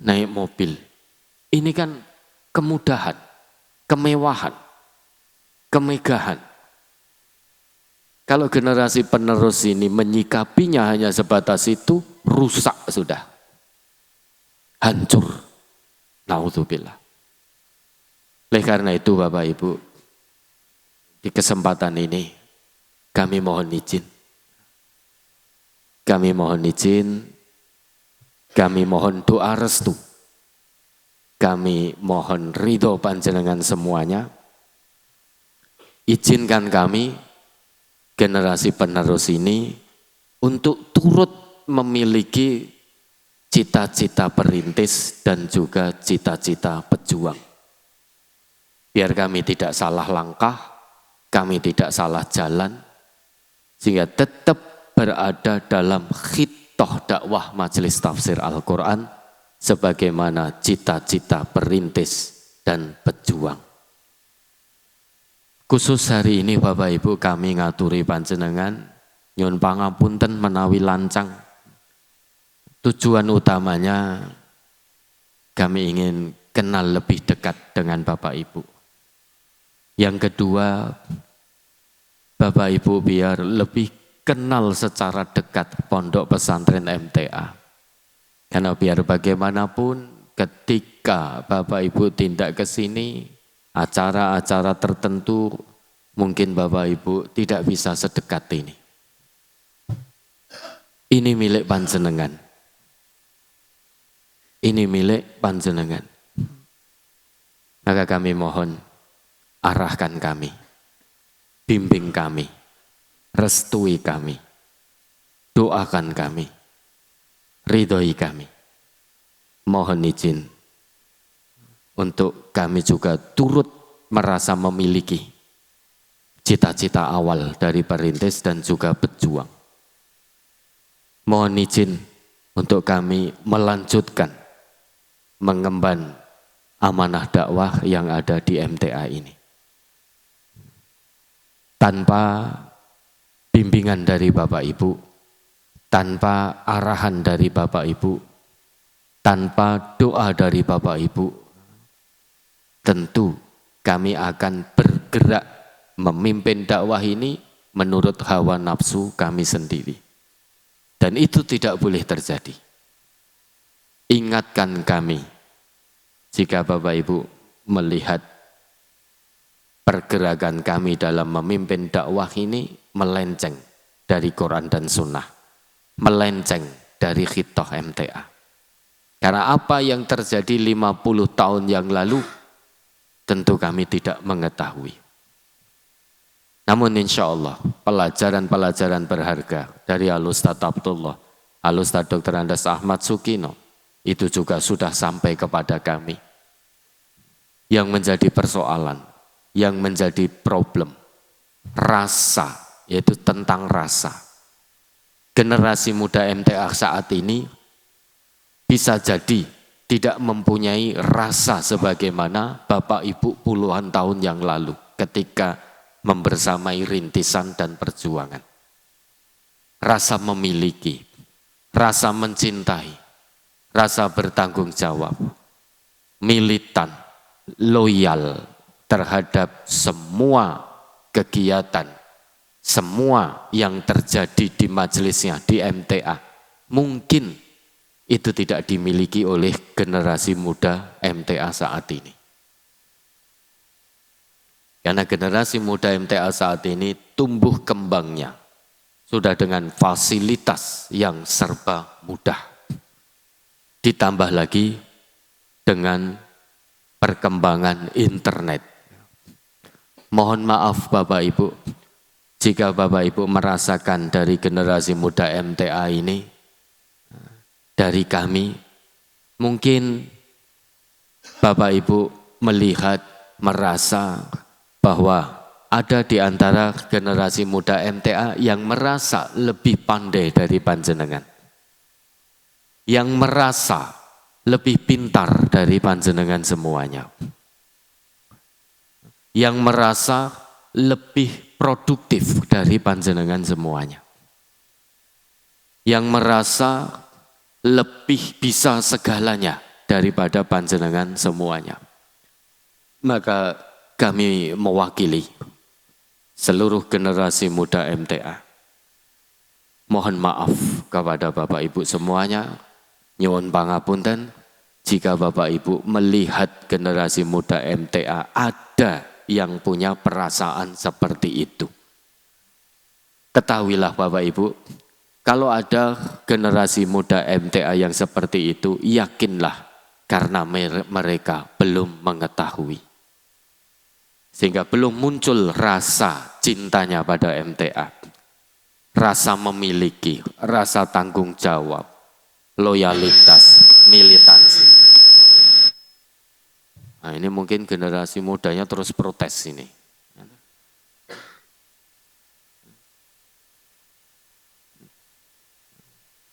naik mobil. Ini kan kemudahan, kemewahan, kemegahan. Kalau generasi penerus ini menyikapinya hanya sebatas itu, rusak sudah. Hancur. Na'udzubillah. Oleh karena itu Bapak Ibu, di kesempatan ini kami mohon izin. Kami mohon izin, kami mohon doa restu. Kami mohon ridho panjenengan semuanya. Izinkan kami generasi penerus ini untuk turut memiliki cita-cita perintis dan juga cita-cita pejuang. Biar kami tidak salah langkah, kami tidak salah jalan, sehingga tetap berada dalam khitoh dakwah Majelis Tafsir Al-Quran sebagaimana cita-cita perintis dan pejuang. Khusus hari ini Bapak Ibu kami ngaturi panjenengan, nyun pangapunten menawi lancang. Tujuan utamanya kami ingin kenal lebih dekat dengan Bapak Ibu. Yang kedua, Bapak Ibu biar lebih kenal secara dekat pondok pesantren MTA. Karena biar bagaimanapun ketika Bapak Ibu tindak ke sini, acara-acara tertentu mungkin Bapak Ibu tidak bisa sedekat ini. Ini milik panjenengan. Ini milik panjenengan. Maka kami mohon arahkan kami, bimbing kami, restui kami, doakan kami, ridhoi kami. Mohon izin untuk kami juga turut merasa memiliki cita-cita awal dari perintis dan juga pejuang. Mohon izin untuk kami melanjutkan mengemban amanah dakwah yang ada di MTA ini. Tanpa bimbingan dari Bapak Ibu, tanpa arahan dari Bapak Ibu, tanpa doa dari Bapak Ibu, tentu kami akan bergerak memimpin dakwah ini menurut hawa nafsu kami sendiri. Dan itu tidak boleh terjadi. Ingatkan kami, jika Bapak Ibu melihat pergerakan kami dalam memimpin dakwah ini melenceng dari Quran dan Sunnah, melenceng dari khitoh MTA. Karena apa yang terjadi 50 tahun yang lalu, tentu kami tidak mengetahui. Namun insya Allah pelajaran-pelajaran berharga dari Al-Ustaz Abdullah, Al-Ustaz Dr. Andes Ahmad Sukino, itu juga sudah sampai kepada kami. Yang menjadi persoalan, yang menjadi problem, rasa, yaitu tentang rasa. Generasi muda MTA saat ini bisa jadi tidak mempunyai rasa sebagaimana Bapak Ibu puluhan tahun yang lalu ketika membersamai rintisan dan perjuangan. Rasa memiliki, rasa mencintai, rasa bertanggung jawab, militan, loyal terhadap semua kegiatan, semua yang terjadi di majelisnya, di MTA. Mungkin itu tidak dimiliki oleh generasi muda MTA saat ini. Karena generasi muda MTA saat ini tumbuh kembangnya sudah dengan fasilitas yang serba mudah. Ditambah lagi dengan perkembangan internet. Mohon maaf Bapak Ibu, jika Bapak Ibu merasakan dari generasi muda MTA ini, dari kami, mungkin Bapak Ibu melihat, merasa bahwa ada di antara generasi muda MTA yang merasa lebih pandai dari panjenengan, yang merasa lebih pintar dari panjenengan semuanya, yang merasa lebih produktif dari panjenengan semuanya, yang merasa lebih bisa segalanya daripada panjenengan semuanya. Maka kami mewakili seluruh generasi muda MTA. Mohon maaf kepada Bapak Ibu semuanya, nyuwun pangapunten jika Bapak Ibu melihat generasi muda MTA ada yang punya perasaan seperti itu. Ketahuilah Bapak Ibu, kalau ada generasi muda MTA yang seperti itu, yakinlah karena mereka belum mengetahui. Sehingga belum muncul rasa cintanya pada MTA, rasa memiliki, rasa tanggung jawab, loyalitas, militansi. Nah ini mungkin generasi mudanya terus protes ini.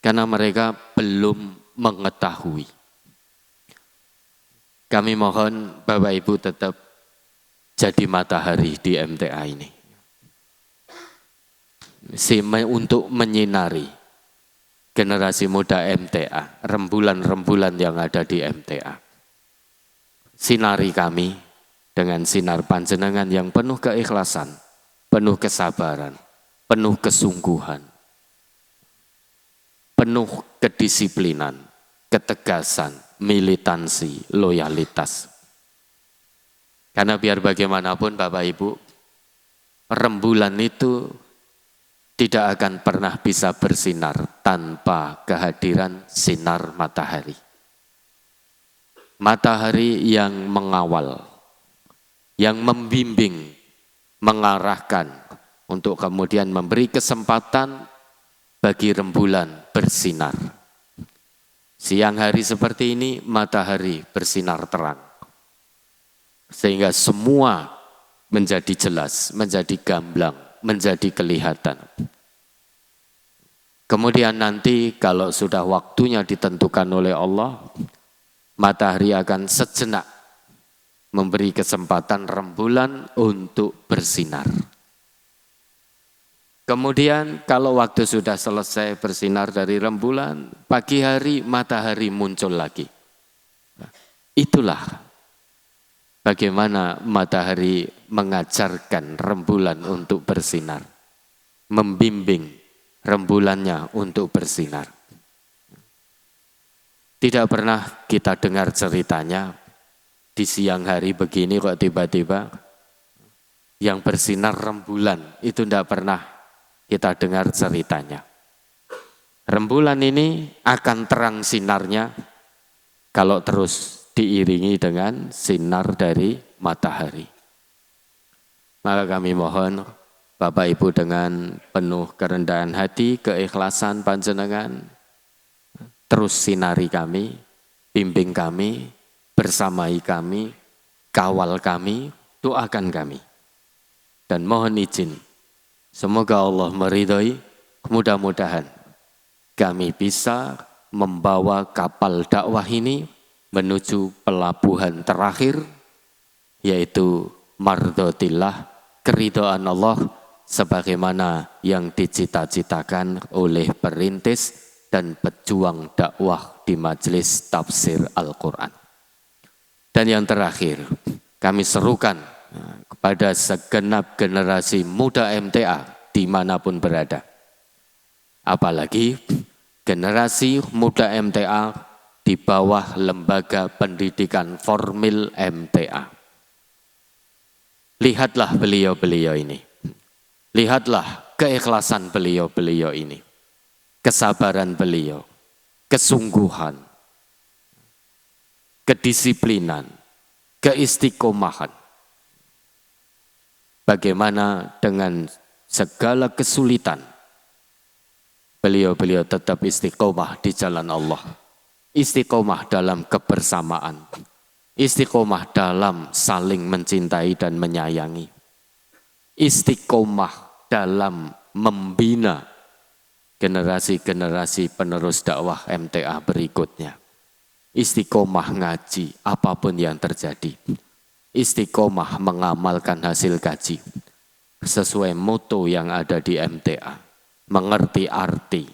Karena mereka belum mengetahui. Kami mohon Bapak Ibu tetap jadi matahari di MTA ini. Untuk menyinari generasi muda MTA, rembulan-rembulan yang ada di MTA. Sinari kami dengan sinar panjenengan yang penuh keikhlasan, penuh kesabaran, penuh kesungguhan, penuh kedisiplinan, ketegasan, militansi, loyalitas. Karena biar bagaimanapun Bapak Ibu, rembulan itu tidak akan pernah bisa bersinar tanpa kehadiran sinar matahari. Matahari yang mengawal, yang membimbing, mengarahkan untuk kemudian memberi kesempatan bagi rembulan bersinar. Siang hari seperti ini matahari bersinar terang. Sehingga semua menjadi jelas, menjadi gamblang, menjadi kelihatan. Kemudian nanti kalau sudah waktunya ditentukan oleh Allah, matahari akan sejenak memberi kesempatan rembulan untuk bersinar. Kemudian kalau waktu sudah selesai bersinar dari rembulan, pagi hari matahari muncul lagi. Itulah bagaimana matahari mengajarkan rembulan untuk bersinar, membimbing rembulannya untuk bersinar. Tidak pernah kita dengar ceritanya, di siang hari begini kok tiba-tiba yang bersinar rembulan, itu tidak pernah kita dengar ceritanya. Rembulan ini akan terang sinarnya kalau terus diiringi dengan sinar dari matahari. Maka kami mohon Bapak Ibu dengan penuh kerendahan hati, keikhlasan panjenengan, terus sinari kami, bimbing kami, bersamai kami, kawal kami, doakan kami. Dan mohon izin, semoga Allah meridhoi, mudah-mudahan kami bisa membawa kapal dakwah ini menuju pelabuhan terakhir, yaitu mardhatillah, keridhaan Allah, sebagaimana yang dicita-citakan oleh perintis dan pejuang dakwah di Majelis Tafsir Al-Quran. Dan yang terakhir, kami serukan kepada segenap generasi muda MTA dimanapun berada. Apalagi generasi muda MTA di bawah lembaga pendidikan formil MTA. Lihatlah beliau-beliau ini. Lihatlah keikhlasan beliau-beliau ini. Kesabaran beliau, kesungguhan, kedisiplinan, keistiqomahan. Bagaimana dengan segala kesulitan, beliau-beliau tetap istiqomah di jalan Allah. Istiqomah dalam kebersamaan. Istiqomah dalam saling mencintai dan menyayangi. Istiqomah dalam membina generasi-generasi penerus dakwah MTA berikutnya. Istiqomah ngaji apapun yang terjadi. Istiqomah mengamalkan hasil kaji sesuai moto yang ada di MTA. Mengerti arti,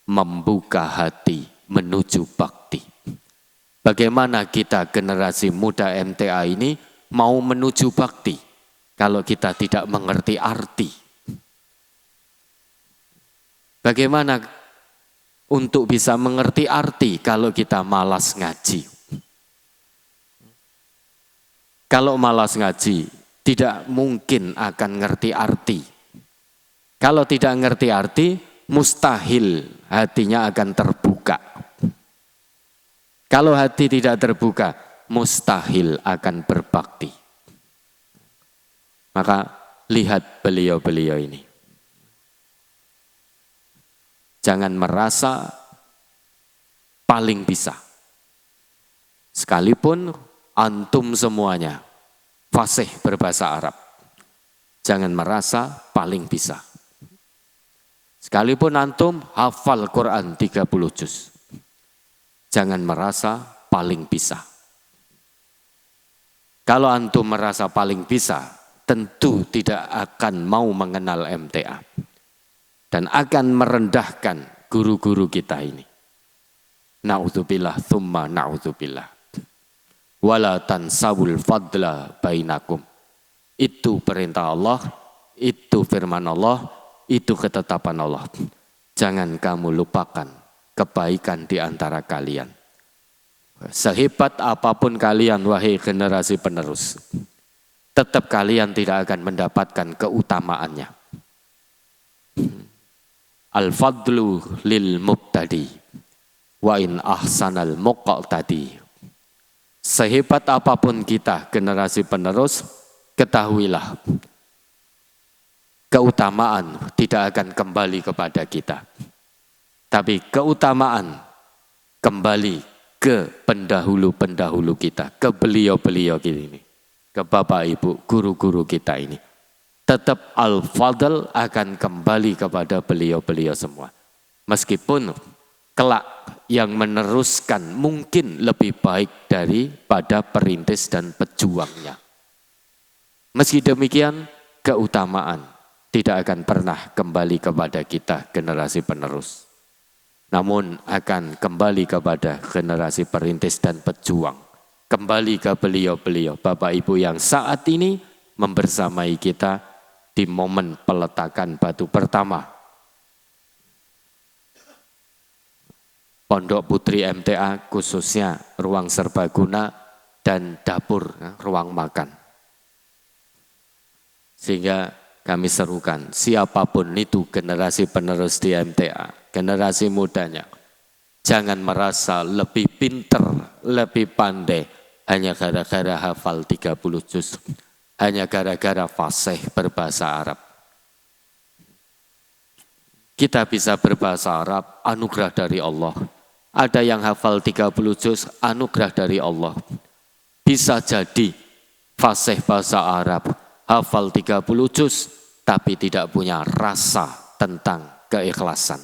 membuka hati, menuju bakti. Bagaimana kita generasi muda MTA ini mau menuju bakti kalau kita tidak mengerti arti? Bagaimana untuk bisa mengerti arti kalau kita malas ngaji? Kalau malas ngaji, tidak mungkin akan ngerti arti. Kalau tidak ngerti arti, mustahil hatinya akan terbuka. Kalau hati tidak terbuka, mustahil akan berbakti. Maka lihat beliau-beliau ini. Jangan merasa paling bisa. Sekalipun antum semuanya fasih berbahasa Arab. Jangan merasa paling bisa. Sekalipun antum hafal Quran 30 juz. Jangan merasa paling bisa. Kalau antum merasa paling bisa, tentu tidak akan mau mengenal MTA. Dan akan merendahkan guru-guru kita ini. Na'udzubillah, thumma na'udzubillah. Wala tansawul fadla bainakum. Itu perintah Allah, itu firman Allah, itu ketetapan Allah. Jangan kamu lupakan kebaikan di antara kalian. Sehebat apapun kalian, wahai generasi penerus, tetap kalian tidak akan mendapatkan keutamaannya. Al-fadlu lil mubtadi wa in ahsanal muqtadi. Sehebat apapun kita generasi penerus, ketahuilah keutamaan tidak akan kembali kepada kita. Tapi keutamaan kembali ke pendahulu-pendahulu kita, ke beliau-beliau ini, ke Bapak Ibu, guru-guru kita ini. Tetap al-fadl akan kembali kepada beliau-beliau semua. Meskipun kelak yang meneruskan mungkin lebih baik daripada perintis dan pejuangnya. Meski demikian, keutamaan tidak akan pernah kembali kepada kita generasi penerus. Namun akan kembali kepada generasi perintis dan pejuang. Kembali ke beliau-beliau, Bapak Ibu yang saat ini membersamai kita di momen peletakan batu pertama. Pondok Putri MTA khususnya ruang serbaguna dan dapur, ruang makan. Sehingga kami serukan siapapun itu generasi penerus di MTA, generasi mudanya, jangan merasa lebih pinter, lebih pandai hanya gara-gara hafal 30 juz, hanya gara-gara fasih berbahasa Arab. Kita bisa berbahasa Arab, anugerah dari Allah. Ada yang hafal 30 juz, anugerah dari Allah. Bisa jadi fasih bahasa Arab, hafal 30 juz, tapi tidak punya rasa tentang keikhlasan.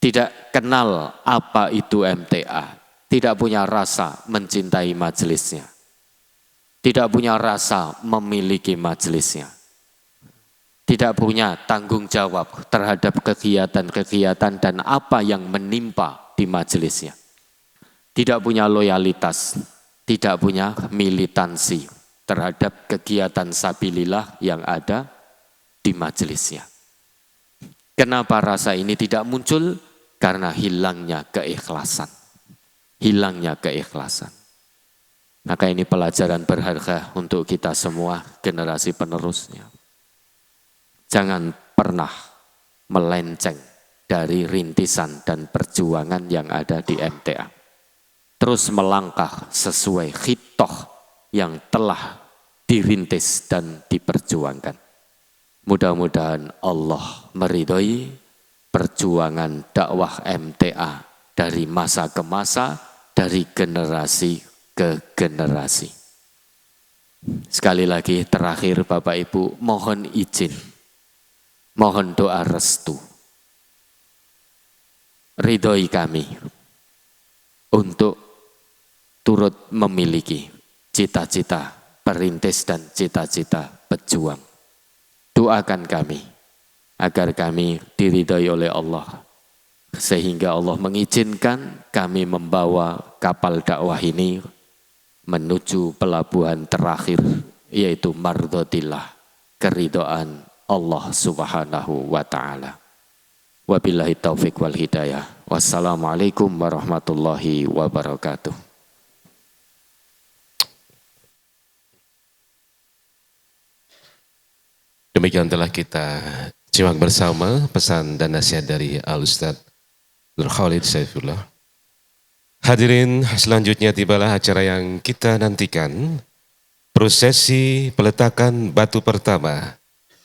Tidak kenal apa itu MTA, tidak punya rasa mencintai majelisnya, tidak punya rasa memiliki majelisnya, tidak punya tanggung jawab terhadap kegiatan-kegiatan dan apa yang menimpa di majelisnya. Tidak punya loyalitas, tidak punya militansi terhadap kegiatan sabilillah yang ada di majelisnya. Kenapa rasa ini tidak muncul? Karena hilangnya keikhlasan. Hilangnya keikhlasan. Maka ini pelajaran berharga untuk kita semua, generasi penerusnya. Jangan pernah melenceng dari rintisan dan perjuangan yang ada di MTA. Terus melangkah sesuai khitoh yang telah dirintis dan diperjuangkan. Mudah-mudahan Allah meridhoi perjuangan dakwah MTA dari masa ke masa, dari generasi ke generasi. Sekali lagi terakhir Bapak Ibu, mohon izin, mohon doa restu, ridhoi kami untuk turut memiliki cita-cita perintis dan cita-cita pejuang. Doakan kami agar kami diridhoi oleh Allah, sehingga Allah mengizinkan kami membawa kapal dakwah ini menuju pelabuhan terakhir, yaitu mardhatillah, keridhaan Allah Subhanahu wa ta'ala. Wabillahi taufiq wal hidayah. Wassalamualaikum warahmatullahi wabarakatuh. Demikian telah kita simak bersama pesan dan nasihat dari Al-Ustadz Nur Khalid Saifullah. Hadirin, selanjutnya tibalah acara yang kita nantikan, prosesi peletakan batu pertama,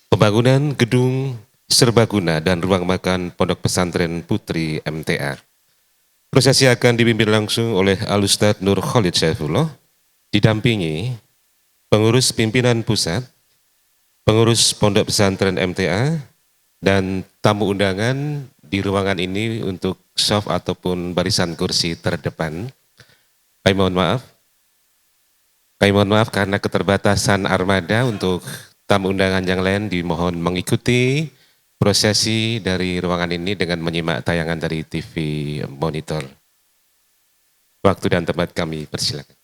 pembangunan gedung serbaguna dan ruang makan Pondok Pesantren Putri MTA. Prosesi akan dipimpin langsung oleh Al-Ustadz Nur Khalid Saifullah, didampingi pengurus pimpinan pusat, pengurus Pondok Pesantren MTA, dan tamu undangan di ruangan ini untuk soft ataupun barisan kursi terdepan. Kami mohon maaf karena keterbatasan armada. Untuk tamu undangan yang lain dimohon mengikuti prosesi dari ruangan ini dengan menyimak tayangan dari TV monitor. Waktu dan tempat kami persilakan.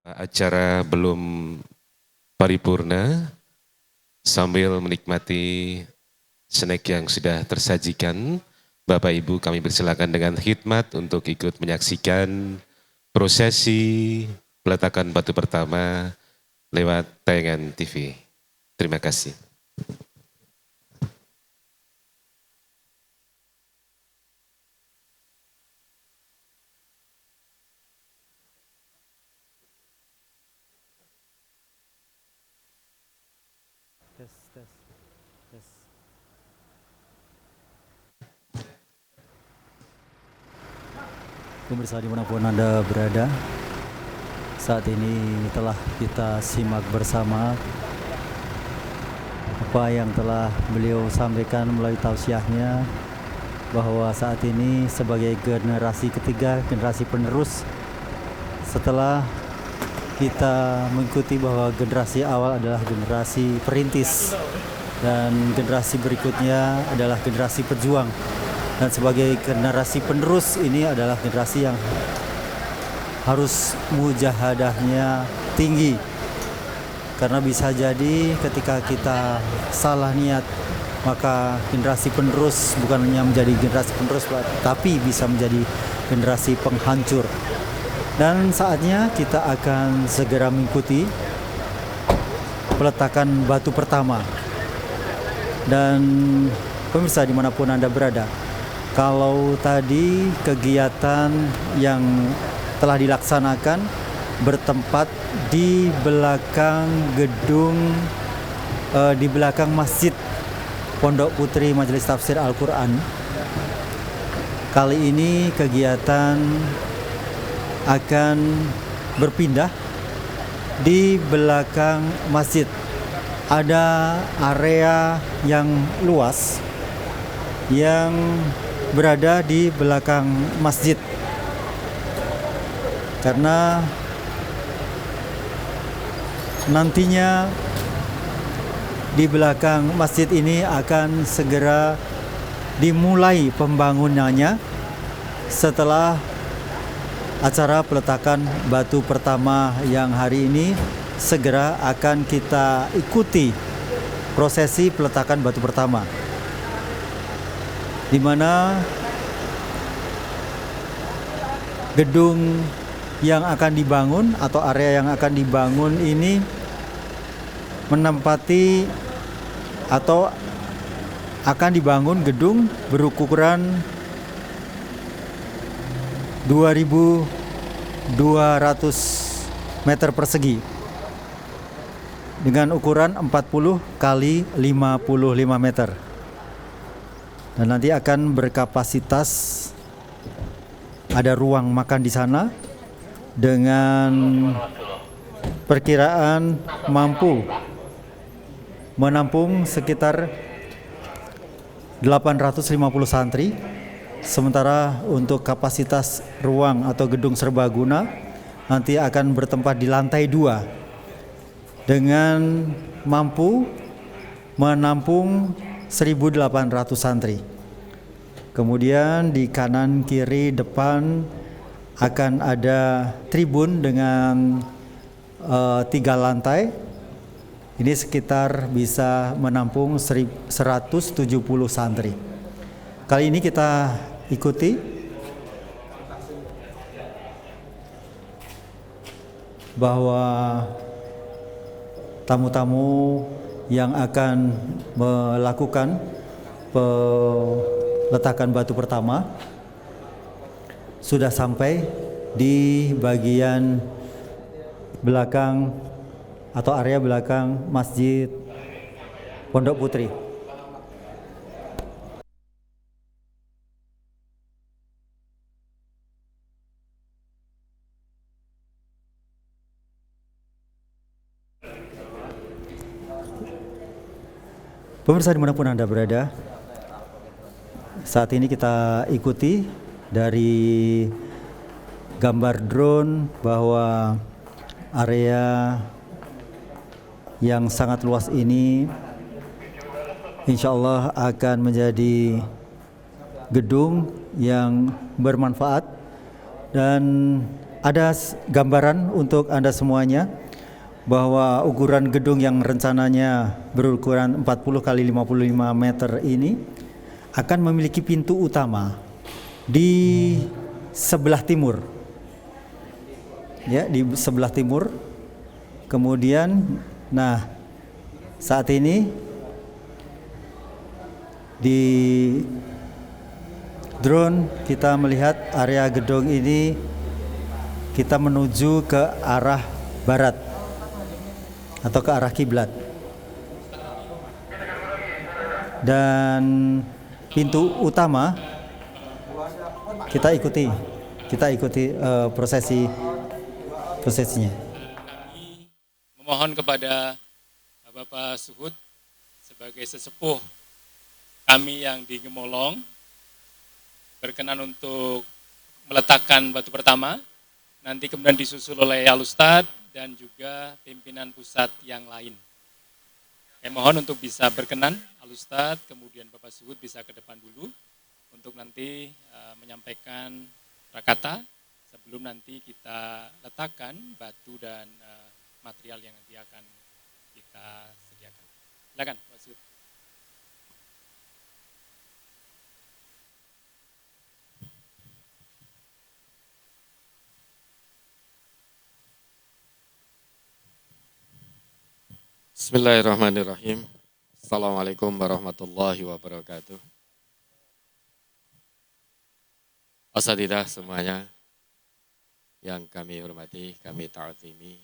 Acara belum paripurna, sambil menikmati snack yang sudah tersajikan, Bapak Ibu kami persilakan dengan khidmat untuk ikut menyaksikan prosesi peletakan batu pertama lewat tayangan TV. Terima kasih. Pemirsa dimanapun Anda berada, saat ini telah kita simak bersama apa yang telah beliau sampaikan melalui tausiahnya, bahwa saat ini sebagai generasi ketiga, generasi penerus, setelah kita mengikuti bahwa generasi awal adalah generasi perintis dan generasi berikutnya adalah generasi pejuang, dan sebagai generasi penerus ini adalah generasi yang harus mujahadahnya tinggi, karena bisa jadi ketika kita salah niat, maka generasi penerus bukan hanya menjadi generasi penerus, tapi bisa menjadi generasi penghancur. Dan saatnya kita akan segera mengikuti peletakan batu pertama. Dan pemirsa dimanapun Anda berada, kalau tadi kegiatan yang telah dilaksanakan bertempat di belakang gedung, di belakang Masjid Pondok Putri Majelis Tafsir Al-Quran, kali ini kegiatan akan berpindah di belakang masjid. Ada area yang luas yang berada di belakang masjid, karena nantinya di belakang masjid ini akan segera dimulai pembangunannya setelah acara peletakan batu pertama yang hari ini segera akan kita ikuti prosesi peletakan batu pertama, di mana gedung yang akan dibangun atau area yang akan dibangun ini menempati atau akan dibangun gedung berukuran 2.200 meter persegi dengan ukuran 40 kali 55 meter, dan nanti akan berkapasitas, ada ruang makan di sana dengan perkiraan mampu menampung sekitar 850 santri. Sementara untuk kapasitas ruang atau gedung serbaguna nanti akan bertempat di lantai 2 dengan mampu menampung 1.800 santri. Kemudian di kanan, kiri, depan akan ada tribun dengan 3 lantai. Ini sekitar bisa menampung 170 santri. Kali ini kita ikuti bahwa tamu-tamu yang akan melakukan peletakan batu pertama sudah sampai di bagian belakang atau area belakang Masjid Pondok Putri. Pemirsa dimanapun Anda berada, saat ini kita ikuti dari gambar drone bahwa area yang sangat luas ini insya Allah akan menjadi gedung yang bermanfaat, dan ada gambaran untuk Anda semuanya bahwa ukuran gedung yang rencananya berukuran 40 kali 55 meter ini akan memiliki pintu utama di sebelah timur. Ya, di sebelah timur. Kemudian saat ini di drone kita melihat area gedung ini, kita menuju ke arah barat atau ke arah kiblat. Dan pintu utama kita ikuti prosesinya. Memohon kepada Bapak Suhud sebagai sesepuh kami yang di Gemolong berkenan untuk meletakkan batu pertama, nanti kemudian disusul oleh Al-Ustadz dan juga pimpinan pusat yang lain. Saya mohon untuk bisa berkenan Al-Ustadz, kemudian Bapak Suhud bisa ke depan dulu untuk nanti menyampaikan prakata sebelum nanti kita letakkan batu dan material yang nanti akan kita sediakan. Silakan Pak Suhud. Bismillahirrahmanirrahim. Assalamualaikum warahmatullahi wabarakatuh. Asatidzah semuanya yang kami hormati, kami ta'zimi.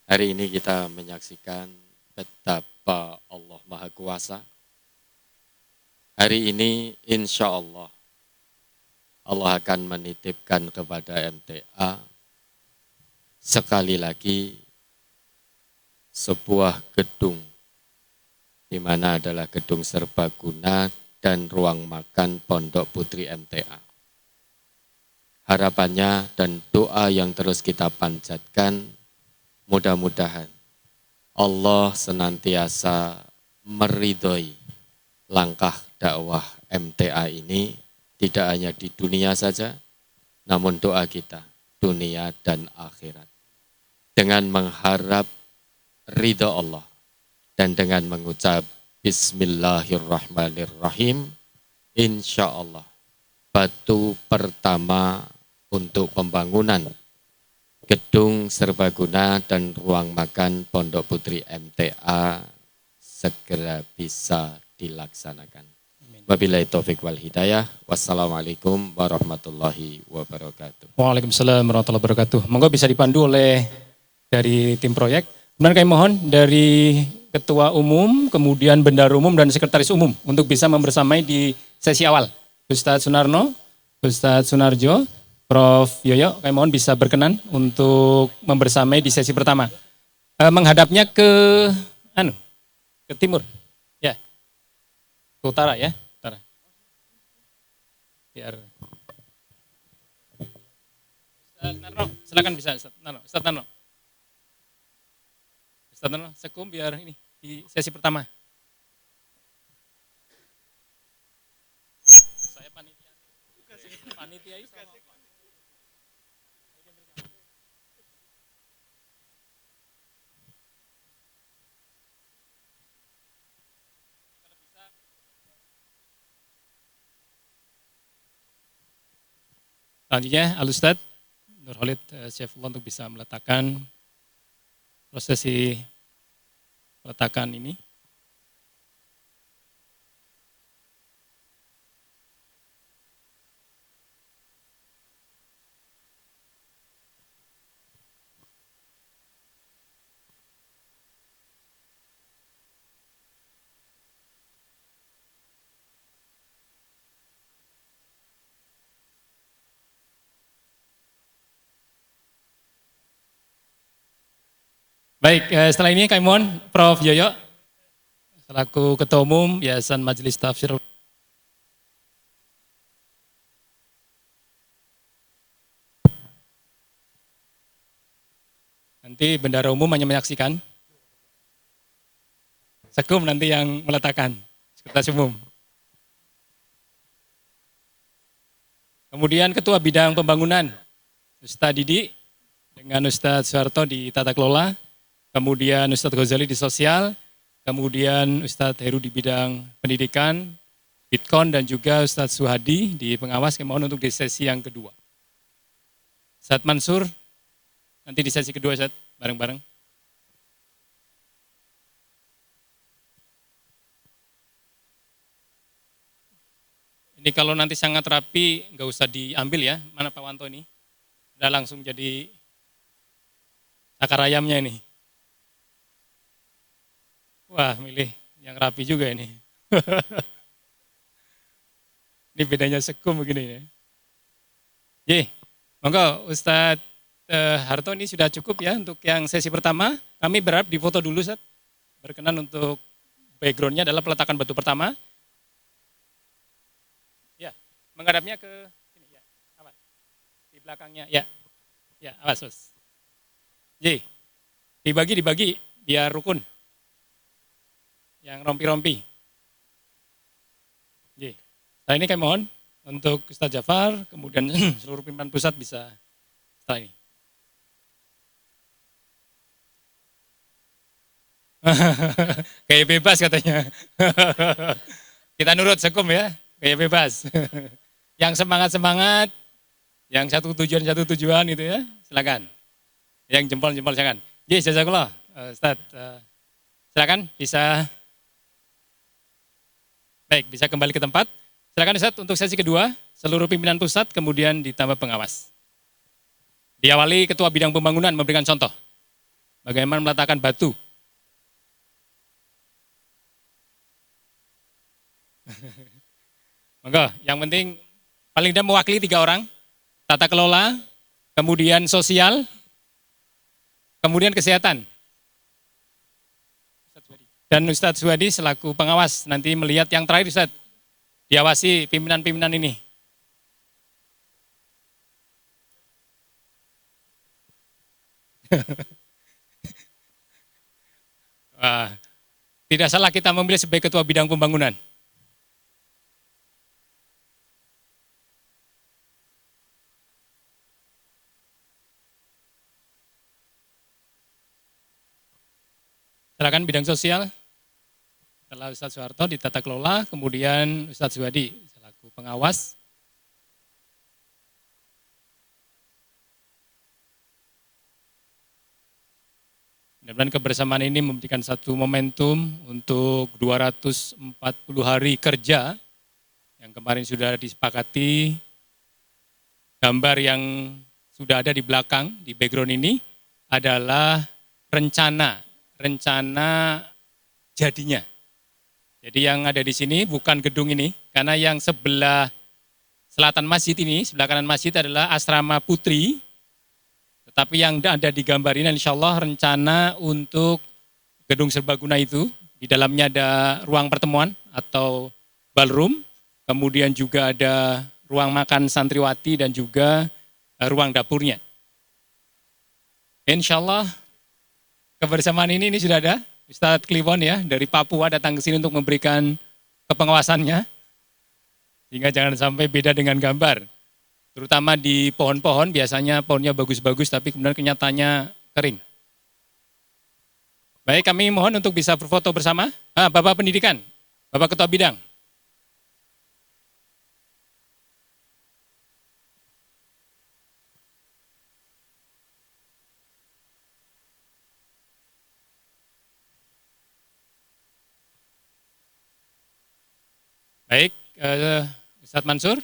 Hari ini kita menyaksikan betapa Allah Maha Kuasa. Hari ini insya Allah akan menitipkan kepada MTA sekali lagi sebuah gedung di mana adalah gedung serbaguna dan ruang makan Pondok Putri MTA. Harapannya dan doa yang terus kita panjatkan, mudah-mudahan Allah senantiasa meridhoi langkah dakwah MTA ini, tidak hanya di dunia saja, namun doa kita dunia dan akhirat. Dengan mengharap ridha Allah dan dengan mengucap Bismillahirrahmanirrahim, insya Allah batu pertama untuk pembangunan gedung serbaguna dan ruang makan Pondok Putri MTA segera bisa dilaksanakan. Wabillahi taufiq wal hidayah. Wassalamualaikum warahmatullahi wabarakatuh. Waalaikumsalam warahmatullahi wabarakatuh. Monggo bisa dipandu oleh dari tim proyek. Kemudian kami mohon dari Ketua Umum, kemudian Bendahara Umum dan Sekretaris Umum untuk bisa membersamai di sesi awal. Ustadz Sunarno, Ustadz Sunarjo, Prof. Yoyo, kami mohon bisa berkenan untuk membersamai di sesi pertama. Menghadapnya ke timur, ya, ke utara ya, utara. Biar Ustadz Narno, silakan bisa Ustadz Narno. Ustadz Narno, sekum biar ini di sesi pertama. Saya panitia. Selanjutnya Al-Ustadz Nurholid Syaifullah untuk bisa meletakkan prosesi peletakan ini. Baik, setelah ini kami mohon Prof. Yoyo selaku Ketua Umum Yayasan Majelis Tafsir. Nanti Bendahara Umum hanya menyaksikan. Sekum nanti yang meletakkan, Sekretaris Umum. Kemudian Ketua Bidang Pembangunan, Ustadz Didi dengan Ustadz Soeharto di Tata Kelola. Kemudian Ustadz Ghazali di sosial, kemudian Ustadz Heru di bidang pendidikan, Bitcoin, dan juga Ustadz Suhadi di pengawas. Kami mohon untuk di sesi yang kedua. Ustadz Mansur, nanti di sesi kedua Ustadz, bareng-bareng. Ini kalau nanti sangat rapi, nggak usah diambil ya, mana Pak Wanto ini. Udah langsung jadi akar ayamnya ini. Wah, milih yang rapi juga ini. Ini bedanya sekum begini ya. Ye, monggo Ustadz Harto, ini sudah cukup ya untuk yang sesi pertama. Kami berharap difoto dulu, Ustadz. Berkenan untuk backgroundnya adalah peletakan batu pertama. Ya, menghadapnya ke sini ya, awas. Di belakangnya, ya, ya, awas, Mas. Ye, dibagi biar rukun. Yang rompi-rompi. Ye, nah ini kami mohon untuk Ustadz Jafar, kemudian seluruh pimpinan pusat bisa setelah ini. Kayak bebas katanya. Kita nurut sekum ya, kayak bebas. Yang semangat-semangat, yang satu tujuan itu ya, silakan. Yang jempol-jempol silakan. Yes, jazakallah. Ustaz, silakan bisa. Baik, bisa kembali ke tempat. Silakan Ustaz untuk sesi kedua, seluruh pimpinan pusat kemudian ditambah pengawas. Diawali Ketua Bidang Pembangunan memberikan contoh. Bagaimana meletakkan batu. Monggo, yang penting paling tidak mewakili 3 orang. Tata kelola, kemudian sosial, kemudian kesehatan. Dan Ustadz Suwadi selaku pengawas nanti melihat yang terakhir Ustadz. Diawasi pimpinan-pimpinan ini. Wah, tidak salah kita memilih sebagai Ketua Bidang Pembangunan. Silakan bidang sosial. Setelah Ustadz Soeharto di tata kelola, kemudian Ustadz Suwadi selaku pengawas. Mudah-mudahan kebersamaan ini memberikan satu momentum untuk 240 hari kerja yang kemarin sudah disepakati. Gambar yang sudah ada di belakang, di background ini adalah rencana jadinya. Jadi yang ada di sini bukan gedung ini, karena yang sebelah selatan masjid ini, sebelah kanan masjid adalah asrama putri. Tetapi yang ada di gambar ini insya Allah rencana untuk gedung serbaguna itu. Di dalamnya ada ruang pertemuan atau ballroom, kemudian juga ada ruang makan santriwati dan juga ruang dapurnya. Insya Allah kebersamaan ini sudah ada. Ustadz Kliwon ya dari Papua datang ke sini untuk memberikan kepengawasannya. Sehingga jangan sampai beda dengan gambar. Terutama di pohon-pohon, biasanya pohonnya bagus-bagus tapi kemudian kenyataannya kering. Baik, kami mohon untuk bisa berfoto bersama. Bapak Pendidikan, Bapak Ketua Bidang. Baik, Ustadz Mansur,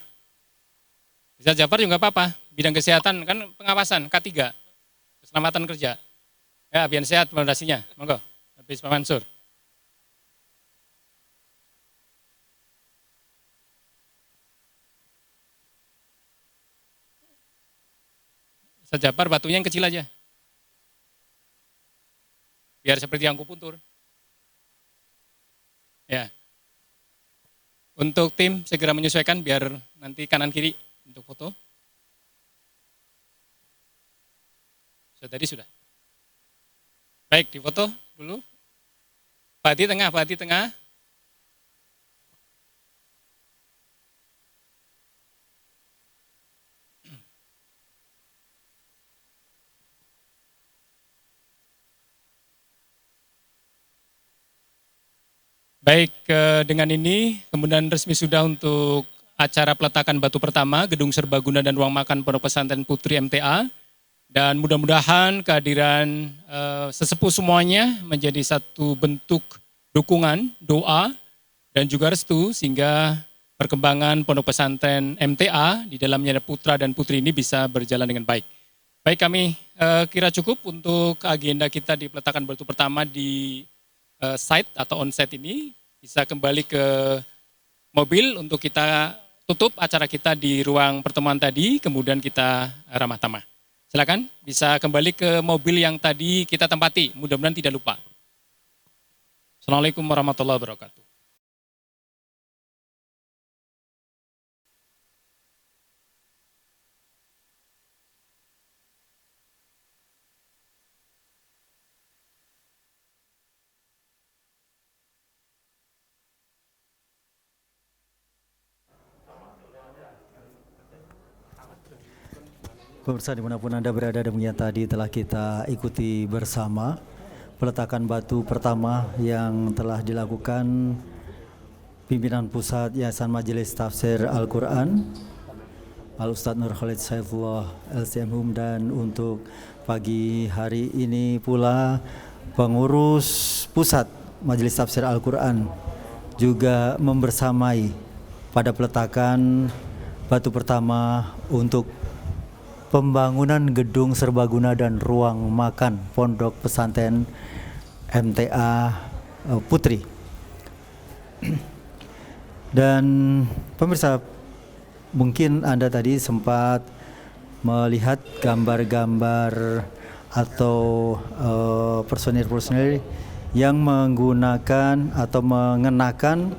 Ustadz Jafar juga nggak apa-apa, bidang kesehatan kan pengawasan K3, keselamatan kerja. Ya, biar sehat fondasinya, monggo, habis Pak Mansur. Ustadz Jafar batunya yang kecil aja, biar seperti yang kupuntur. Ya. Untuk tim segera menyesuaikan biar nanti kanan kiri untuk foto. Tadi sudah. Baik, difoto dulu. Pak Hadi tengah, Pak Hadi tengah. Baik, dengan ini kemudian resmi sudah untuk acara peletakan batu pertama Gedung Serbaguna dan Ruang Makan Pondok Pesantren Putri MTA. Dan mudah-mudahan kehadiran sesepuh semuanya menjadi satu bentuk dukungan, doa, dan juga restu sehingga perkembangan Pondok Pesantren MTA di dalamnya ada putra dan putri ini bisa berjalan dengan baik. Baik, kami kira cukup untuk agenda kita di peletakan batu pertama di site atau on-site ini. bisa kembali ke mobil untuk kita tutup acara kita di ruang pertemuan tadi, kemudian kita ramah tamah. Silakan bisa kembali ke mobil yang tadi kita tempati, mudah-mudahan tidak lupa. Assalamualaikum warahmatullahi wabarakatuh. Pemirsa dimanapun Anda berada, demikian tadi telah kita ikuti bersama peletakan batu pertama yang telah dilakukan pimpinan pusat Yayasan Majelis Tafsir Al-Quran Al-Ustadz Nur Khalid Saifullah LCMhum, dan untuk pagi hari ini pula pengurus pusat Majelis Tafsir Al-Quran juga membersamai pada peletakan batu pertama untuk pembangunan gedung serbaguna dan ruang makan Pondok Pesantren MTA Putri. Dan pemirsa, mungkin Anda tadi sempat melihat gambar-gambar atau personil-personil yang menggunakan atau mengenakan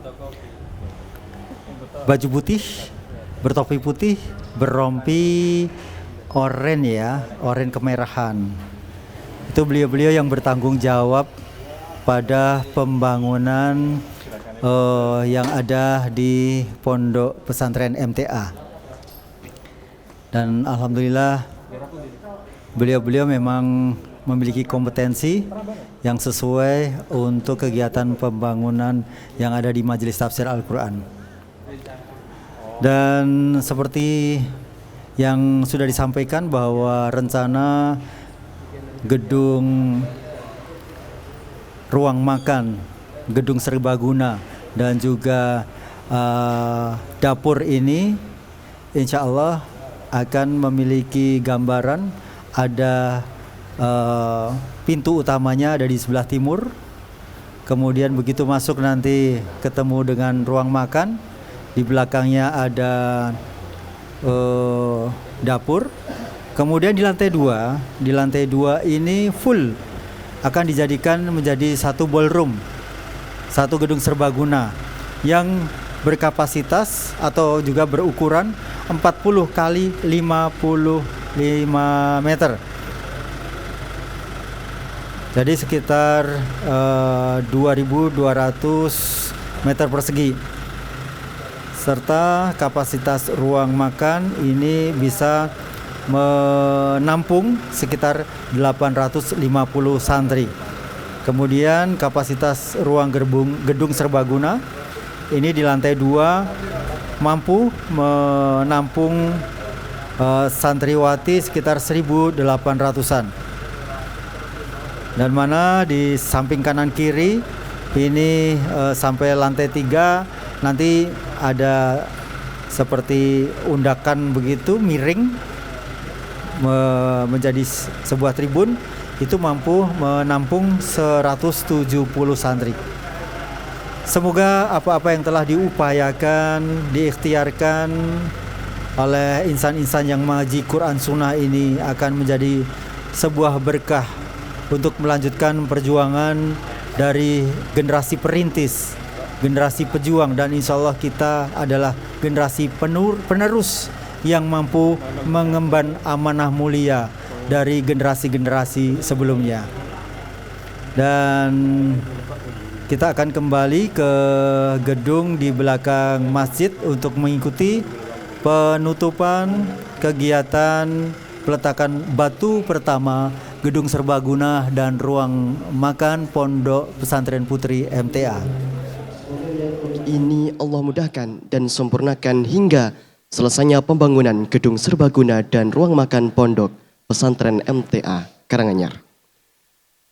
baju putih, bertopi putih, berrompi oranye ya, oranye kemerahan. Itu beliau-beliau yang bertanggung jawab pada pembangunan yang ada di Pondok Pesantren MTA. Dan alhamdulillah beliau-beliau memang memiliki kompetensi yang sesuai untuk kegiatan pembangunan yang ada di Majelis Tafsir Al-Quran. Dan seperti yang sudah disampaikan bahwa rencana gedung ruang makan, gedung serbaguna dan juga dapur ini insya Allah akan memiliki gambaran. Ada pintu utamanya ada di sebelah timur, kemudian begitu masuk nanti ketemu dengan ruang makan, di belakangnya ada dapur. Kemudian di lantai dua ini full akan dijadikan menjadi satu ballroom, satu gedung serbaguna yang berkapasitas atau juga berukuran 40 kali 55 meter. Jadi sekitar 2.200 meter persegi. Serta kapasitas ruang makan ini bisa menampung sekitar 850 santri. Kemudian kapasitas ruang gedung serbaguna ini di lantai 2 mampu menampung santriwati sekitar 1.800-an. Dan mana di samping kanan kiri ini sampai lantai 3 nanti ada seperti undakan begitu miring menjadi sebuah tribun, itu mampu menampung 170 santri. Semoga apa-apa yang telah diupayakan, diikhtiarkan oleh insan-insan yang mengaji Quran Sunnah ini akan menjadi sebuah berkah untuk melanjutkan perjuangan dari generasi perintis, generasi pejuang, dan insya Allah kita adalah generasi penerus yang mampu mengemban amanah mulia dari generasi-generasi sebelumnya. Dan kita akan kembali ke gedung di belakang masjid untuk mengikuti penutupan kegiatan peletakan batu pertama gedung serbaguna dan ruang makan Pondok Pesantren Putri MTA. Ini Allah mudahkan dan sempurnakan hingga selesainya pembangunan gedung serbaguna dan ruang makan Pondok Pesantren MTA Karanganyar.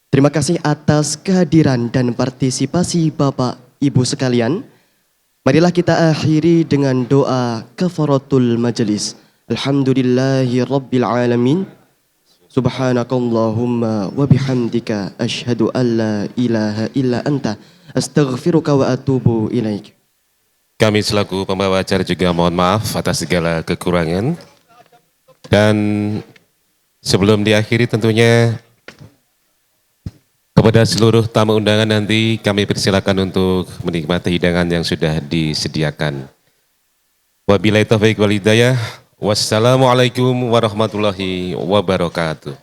Terima kasih atas kehadiran dan partisipasi Bapak Ibu sekalian. Marilah kita akhiri dengan doa kafaratul majelis. Alhamdulillahi Rabbil Alamin. Subhanakallahumma wa bihamdika asyhadu an la ilaha illa anta astaghfiruka wa atubu ilaik. Kami selaku pembawa acara juga mohon maaf atas segala kekurangan. Dan sebelum diakhiri tentunya kepada seluruh tamu undangan nanti kami persilakan untuk menikmati hidangan yang sudah disediakan. Wabillahi taufiq wal hidayah. Wassalamualaikum warahmatullahi wabarakatuh.